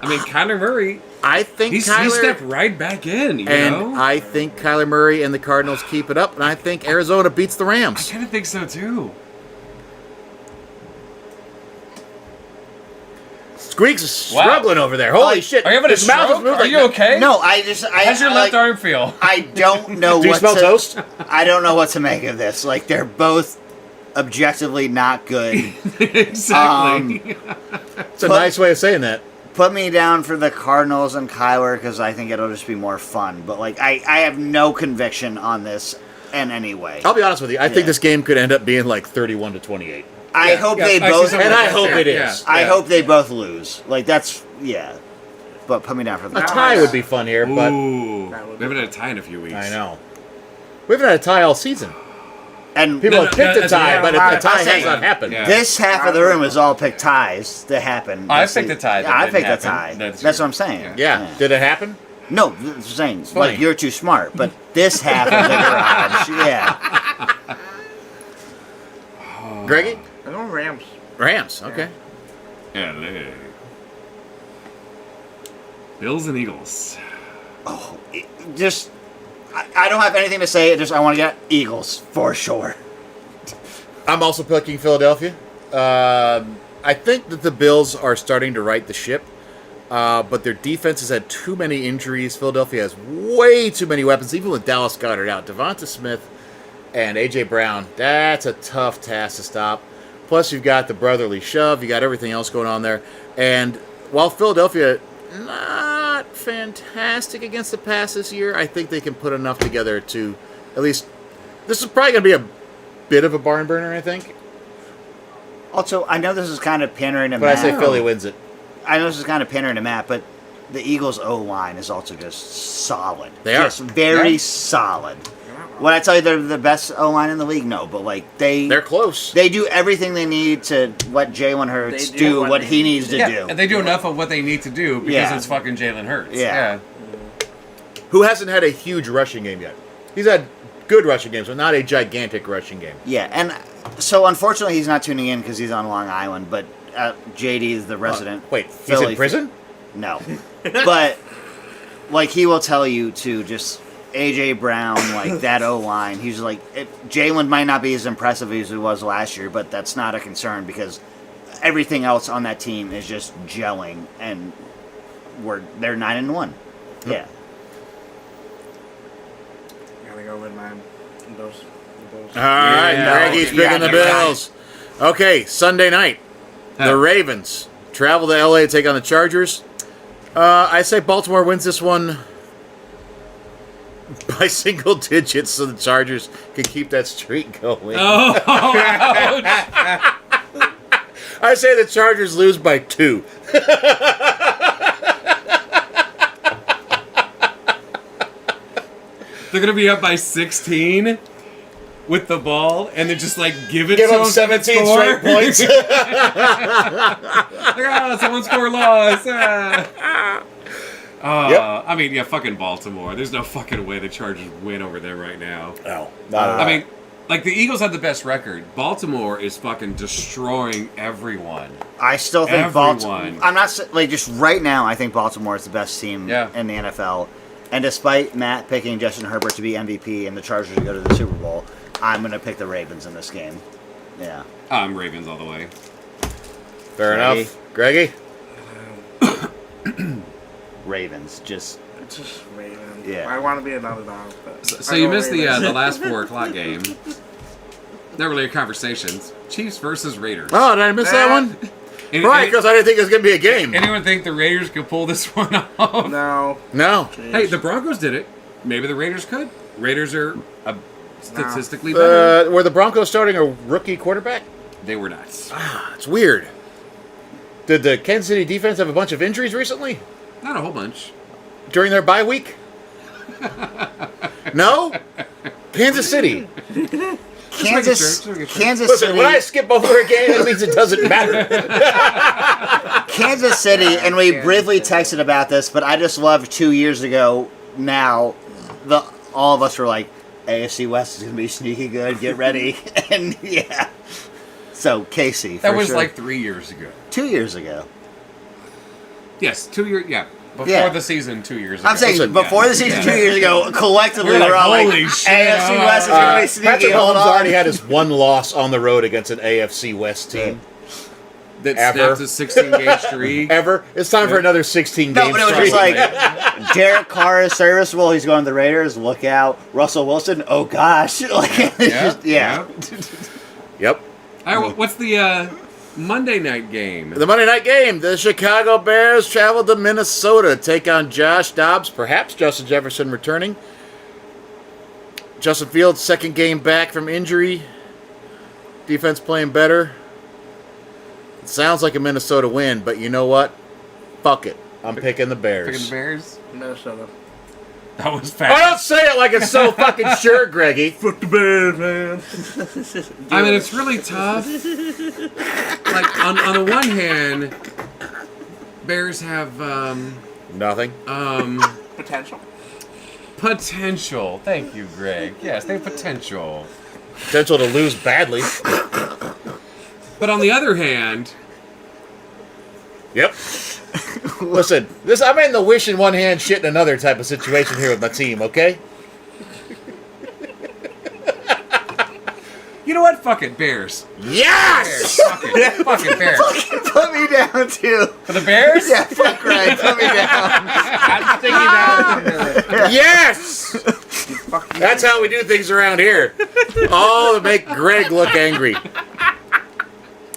I mean, Kyler Murray, I think he Kyler... stepped right back in, you and know? I think Kyler Murray and the Cardinals keep it up, and I think Arizona beats the I Rams. kind of think so, too. Squeaks is struggling over there. Holy shit! Are you having a His mouth is stroke? moving Are like you that. okay? No, How's your left arm feel? I don't know Do you what smell to, toast? I don't know what to make of this. Like, they're both objectively not good. Exactly. It's a nice way of saying that. Put me down for the Cardinals and Kyler because I think it'll just be more fun. But, like, I have no conviction on this in any way. I'll be honest with you. I think Yeah. this game could end up being like 31-28. I hope they I see both... something And like I that hope there. it is. Yeah. I hope they both lose. Like, that's... Yeah. But put me down for the A Cardinals. tie would be fun here, but Ooh, That would we haven't be had a tie in a few weeks. I know. We haven't had a tie all season. And People No, have no, picked a that's- tie, yeah, but I'm a tie saying- has not happened. Yeah. this half of the room has all picked ties to happen. I This picked is- a tie that Yeah, I didn't picked a happen. tie. That's That's true. what I'm saying. Yeah. Did it happen? No, I'm saying, funny. like, you're too smart. But this half of the garage, yeah. Greggy? I'm going Rams. Rams. Okay. LA. Bills and Eagles. Just, I don't have anything to say. Just, I want to get Eagles for sure. I'm also picking Philadelphia. I think that the Bills are starting to right the ship, but their defense has had too many injuries. Philadelphia has way too many weapons, even with Dallas Goedert out. Devonta Smith and A.J. Brown, that's a tough task to stop. Plus, you've got the brotherly shove. You got everything else going on there. And while Philadelphia not fantastic against the pass this year, I think they can put enough together to at least... This is probably going to be a bit of a barn burner, I think. Also, I know this is kind of pandering to But I Matt. say Philly wins it. I know this is kind of pandering to Matt, but the Eagles' O-line is also just solid. They are. Just very Yeah. solid. When I tell you they're the best O-line in the league, no. But, like, They're close. They do everything they need to let Jalen Hurts They do do what what they he need needs to Yeah, do. and they do enough of what they need to do because Yeah. it's fucking Jalen Hurts. Yeah. Who hasn't had a huge rushing game yet? He's had good rushing games, but not a gigantic rushing game. Yeah, and so unfortunately he's not tuning in because he's on Long Island, but JD is the resident. Wait, he's Philly in prison? No. But, like, he will tell you to just A.J. Brown, like, that O-line. He's like, Jalen might not be as impressive as he was last year, but that's not a concern because everything else on that team is just gelling, and they're 9-1. Yeah. Gotta go with mine. Those. All right, Yeah. Greggy's Yeah, picking the never mind. Bills. Okay, Sunday night. The Ravens travel to L.A. to take on the Chargers. I say Baltimore wins this one by single digits so the Chargers can keep that streak going. Oh, ouch. I say the Chargers lose by 2. They're going to be up by 16 with the ball and then just, like, give it Give to them 17 score. straight points. Like, someone score loss. Yep. I mean, yeah, fucking Baltimore. There's no fucking way the Chargers win over them right now. No, not at all. I mean, like, the Eagles have the best record. Baltimore is fucking destroying everyone. I still think Everyone. Baltimore. I'm not like just right now. I think Baltimore is the best team Yeah. in the NFL. And despite Matt picking Justin Herbert to be MVP and the Chargers to go to the Super Bowl, I'm going to pick the Ravens in this game. Yeah. I'm Ravens all the way. fair enough. Greggy? Ravens, just It's just Ravens. Yeah. I want to be an underdog, but So I you go missed the Ravens. last 4 o'clock game. Not really a conversations. Chiefs versus Raiders. Oh, did I miss that one? Any- Right, any- because I didn't think it was going to be a game. anyone think the Raiders could pull this one off? No. No. Hey, the Broncos did it. Maybe the Raiders could. Raiders are statistically better. Were the Broncos starting a rookie quarterback? They were not. It's weird. Did the Kansas City defense have a bunch of injuries recently? Not a whole bunch. During their bye week? No? Kansas City. Kansas. making sure. Kansas Listen, City. when I skip over a game, that means it doesn't matter. Kansas City, and we briefly texted about this, but I just love 2 years ago. Now, all of us were like, AFC West is going to be sneaky good. Get ready, and yeah. So Casey, That for was sure. like 3 years ago. 2 years ago. Yes, 2 years. Yeah, before Yeah. the season, 2 years ago. I'm saying Listen, before yeah. the season Yeah. 2 years ago, collectively We're like, we're all like, holy shit, AFC West is going to be sneaky. Patrick Hold Mahomes on. already had his one loss on the road against an AFC West team. that Ever. snapped a 16-game streak. Ever. It's time for another 16 No, game but it was streak. just like Derek Carr is serviceable. He's going to the Raiders. Look out, Russell Wilson. Oh gosh, like yeah. Yep. All right, what's the Monday night game? The Monday night game, the Chicago Bears traveled to Minnesota to take on Josh Dobbs, perhaps Justin Jefferson returning. Justin Fields' second game back from injury. Defense playing better. It sounds like a Minnesota win, but you know what? Fuck it. I'm picking the Bears. Picking the Bears? Minnesota. That was Oh, fast. don't say it like it's so fucking sure, Greggy. Fuck the Bears, man. I mean, it's really tough. Like, on the one hand, Bears have Nothing. Potential. potential. Thank you, Greg. Yes, they have potential. Potential to lose badly. But on the other hand, Yep. Listen, I'm in the wish in one hand, shit in another type of situation here with my team, okay? you know what? Fuck it, Bears. Yes! Fuck it. Fuck it, Bears. Put me down too. For the Bears? Yeah, fuck Greg. Put me down. I'm sticking down. Yes! That's how we do things around here. All to make Greg look angry. All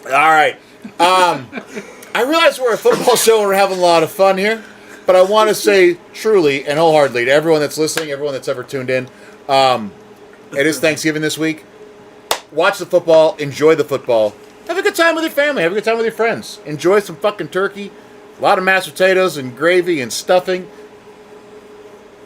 right. I realize we're a football show and we're having a lot of fun here, but I want to say truly and wholeheartedly to everyone that's listening, everyone that's ever tuned in, it is Thanksgiving this week. Watch the football. Enjoy the football. Have a good time with your family. Have a good time with your friends. Enjoy some fucking turkey. A lot of mashed potatoes and gravy and stuffing.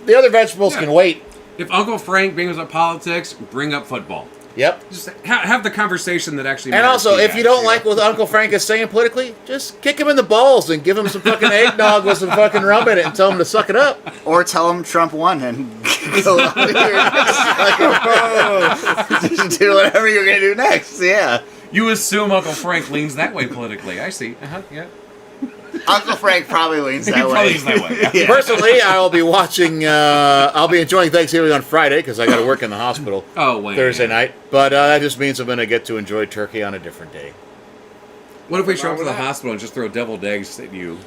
The other vegetables can wait. If Uncle Frank brings up politics, bring up football. Yep. Just have the conversation that actually And matters also, to if you guys, don't like what Uncle Frank is saying politically, just kick him in the balls and give him some fucking eggnog with some fucking rum in it and tell him to suck it up. Or tell him Trump won and go on here. Just do whatever you're gonna do next. Yeah, You assume Uncle Frank leans that way politically. I see. Yeah. Uncle Frank probably leans that way. Probably leans that way, yeah. Yeah. Personally, I'll be watching, I'll be enjoying Thanksgiving on Friday because I got to work in the hospital Oh, wait. Thursday night. But that just means I'm going to get to enjoy turkey on a different day. What if we show up to the hospital and just throw deviled eggs at you?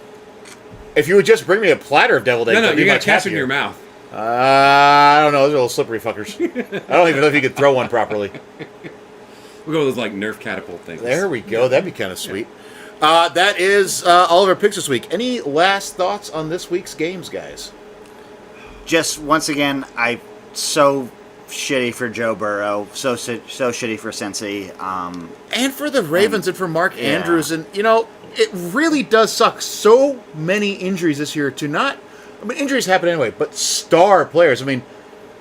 If you would just bring me a platter of deviled eggs, No, I'd be you got much to catch it in happier. your mouth. I don't know. Those are little slippery fuckers. I don't even know if you could throw one properly. We'll go with those like Nerf catapult things. There we go. That'd be kind of sweet. That is all of our picks this week. Any last thoughts on this week's games, guys? Just once again, I so shitty for Joe Burrow, so shitty for Cincy. And for the Ravens and for Mark Yeah. Andrews. And, you know, it really does suck. So many injuries this year to not... I mean, injuries happen anyway, but star players. I mean,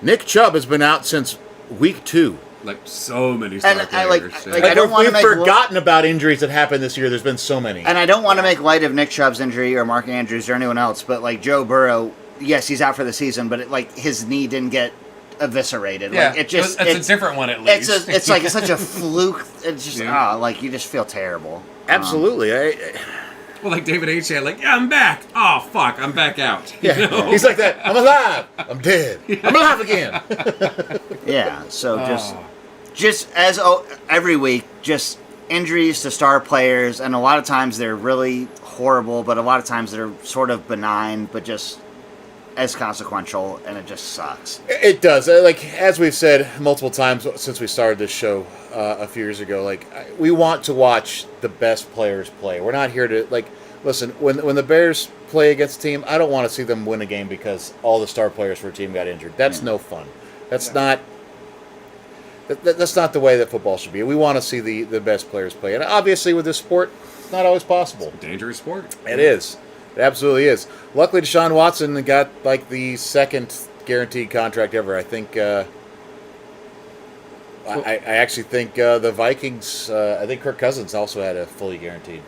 Nick Chubb has been out since week 2. Like so many star And I players. like- I don't wanna We've make forgotten about injuries that happened this year. There's been so many. And I don't want to make light of Nick Chubb's injury or Mark Andrews or anyone else, but like Joe Burrow, yes, he's out for the season, but his knee didn't get eviscerated. yeah, Like, it just it's a different one at least. it's like it's such a fluke. It's just Yeah. like you just feel terrible. Absolutely. well, like David H. had, like, yeah, I'm back. Oh fuck, I'm back out. Yeah. You know? He's like that. I'm alive. I'm dead. I'm alive again. Yeah. So Oh. just as every week, just injuries to star players, and a lot of times they're really horrible, but a lot of times they're sort of benign, but just as consequential, and it just sucks. It does. Like, as we've said multiple times since we started this show a few years ago, like, we want to watch the best players play. We're not here to, like, listen, when the Bears play against a team, I don't want to see them win a game because all the star players for a team got injured. That's no fun. That's not... That's not the way that football should be. We want to see the best players play. And obviously with this sport, it's not always possible. Dangerous sport. It is. It absolutely is. Luckily, Deshaun Watson got like the second guaranteed contract ever. I think. I actually think the Vikings. I think Kirk Cousins also had a fully guaranteed.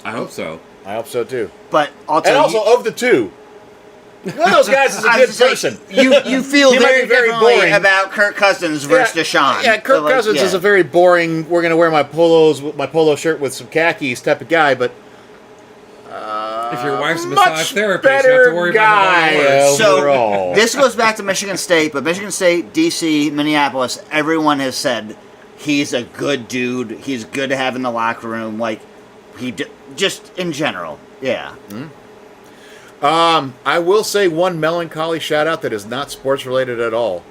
I hope so. I hope so too. But I'll And tell also, you, of the two, one of those guys is a I good was gonna person. say, you feel He might very be very differently boring. about Kirk Cousins versus Deshaun. Yeah, Kirk But, like, Cousins yeah. is a very boring. We're gonna wear my polo shirt with some khakis type of guy, but. If your wife's a Much massage therapist, you have better to worry guy about the words. overall. So this goes back to Michigan State, but Michigan State, DC, Minneapolis, everyone has said he's a good dude. He's good to have in the locker room. Like, just in general. Yeah. I will say one melancholy shout out that is not sports related at all.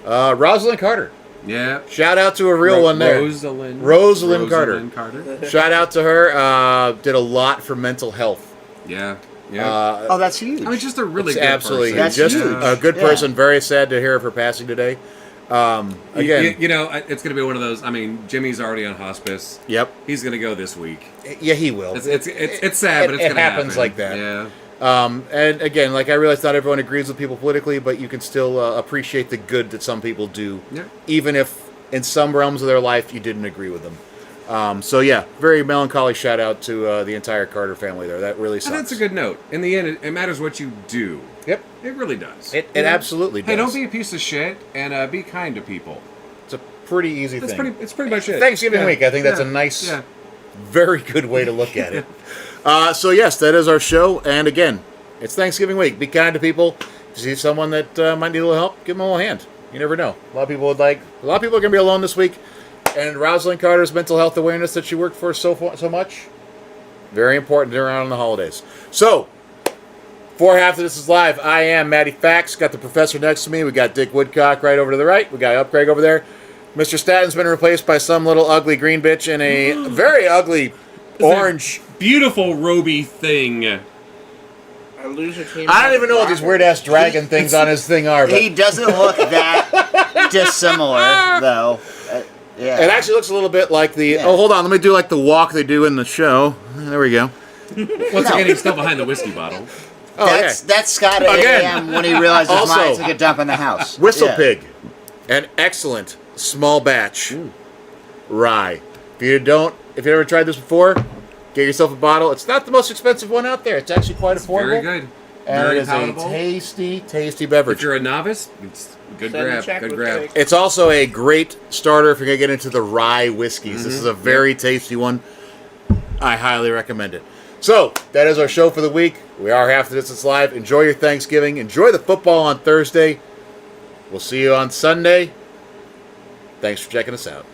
Rosalind Carter. Yeah. Shout out to a real one there. Rosalind Carter. Shout out to her. Did a lot for mental health. Yeah. Yeah. Oh, that's huge. I mean, just a really It's good absolutely person. That's just huge. a good Yeah. person. Very sad to hear of her passing today. Again, You know, it's going to be one of those. I mean, Jimmy's already on hospice. yep. He's going to go this week. Yeah, he will. It's sad, but it's going to happen. happens like that. Yeah. And again, like I realize not everyone agrees with people politically, but you can still appreciate the good that some people do, Yeah. even if in some realms of their life you didn't agree with them. So yeah, very melancholy shout out to the entire Carter family there. That really sucks. And that's a good note. In the end, it matters what you do. Yep. It really does. It absolutely does. Hey, don't be a piece of shit and be kind to people. It's a pretty easy thing. It's pretty much it. Thanksgiving Yeah. week, I think that's a Yeah. nice, Yeah. very good way to look at it. So yes, that is our show. And again, it's Thanksgiving week. Be kind to people. If you see someone that might need a little help, give them a little hand. You never know. A lot of people are going to be alone this week. And Rosalind Carter's mental health awareness that she worked for so much, very important around the holidays. So, for half of this is live, I am Matty Fax. Got the professor next to me. We got Dick Woodcock right over to the right. We got Up Craig over there. Mr. Statton's been replaced by some little ugly green bitch in a very ugly orange. Beautiful Roby thing. I lose a team. I don't even know what these weird ass dragon things on his thing are, but He doesn't look that dissimilar, though. Yeah. it actually looks a little bit like the. Yeah. Oh, hold on. Let me do like the walk they do in the show. There we go. Once again, he's still behind the whiskey bottle. Oh, That's Scott at 8 Again. a.m. when he realizes Also, mine took a dump in the house. Whistle Yeah. Pig, an excellent small batch rye. If you ever tried this before, get yourself a bottle. It's not the most expensive one out there. It's actually quite affordable. Very good. And Very it is palatable. a tasty, tasty If beverage. you're a novice, it's a good Send a grab. check Good with grab. cake. It's also a great starter if you're going to get into the rye whiskeys. This is a very tasty one. I highly recommend it. So, that is our show for the week. We are Half the Distance Live. Enjoy your Thanksgiving. Enjoy the football on Thursday. We'll see you on Sunday. Thanks for checking us out.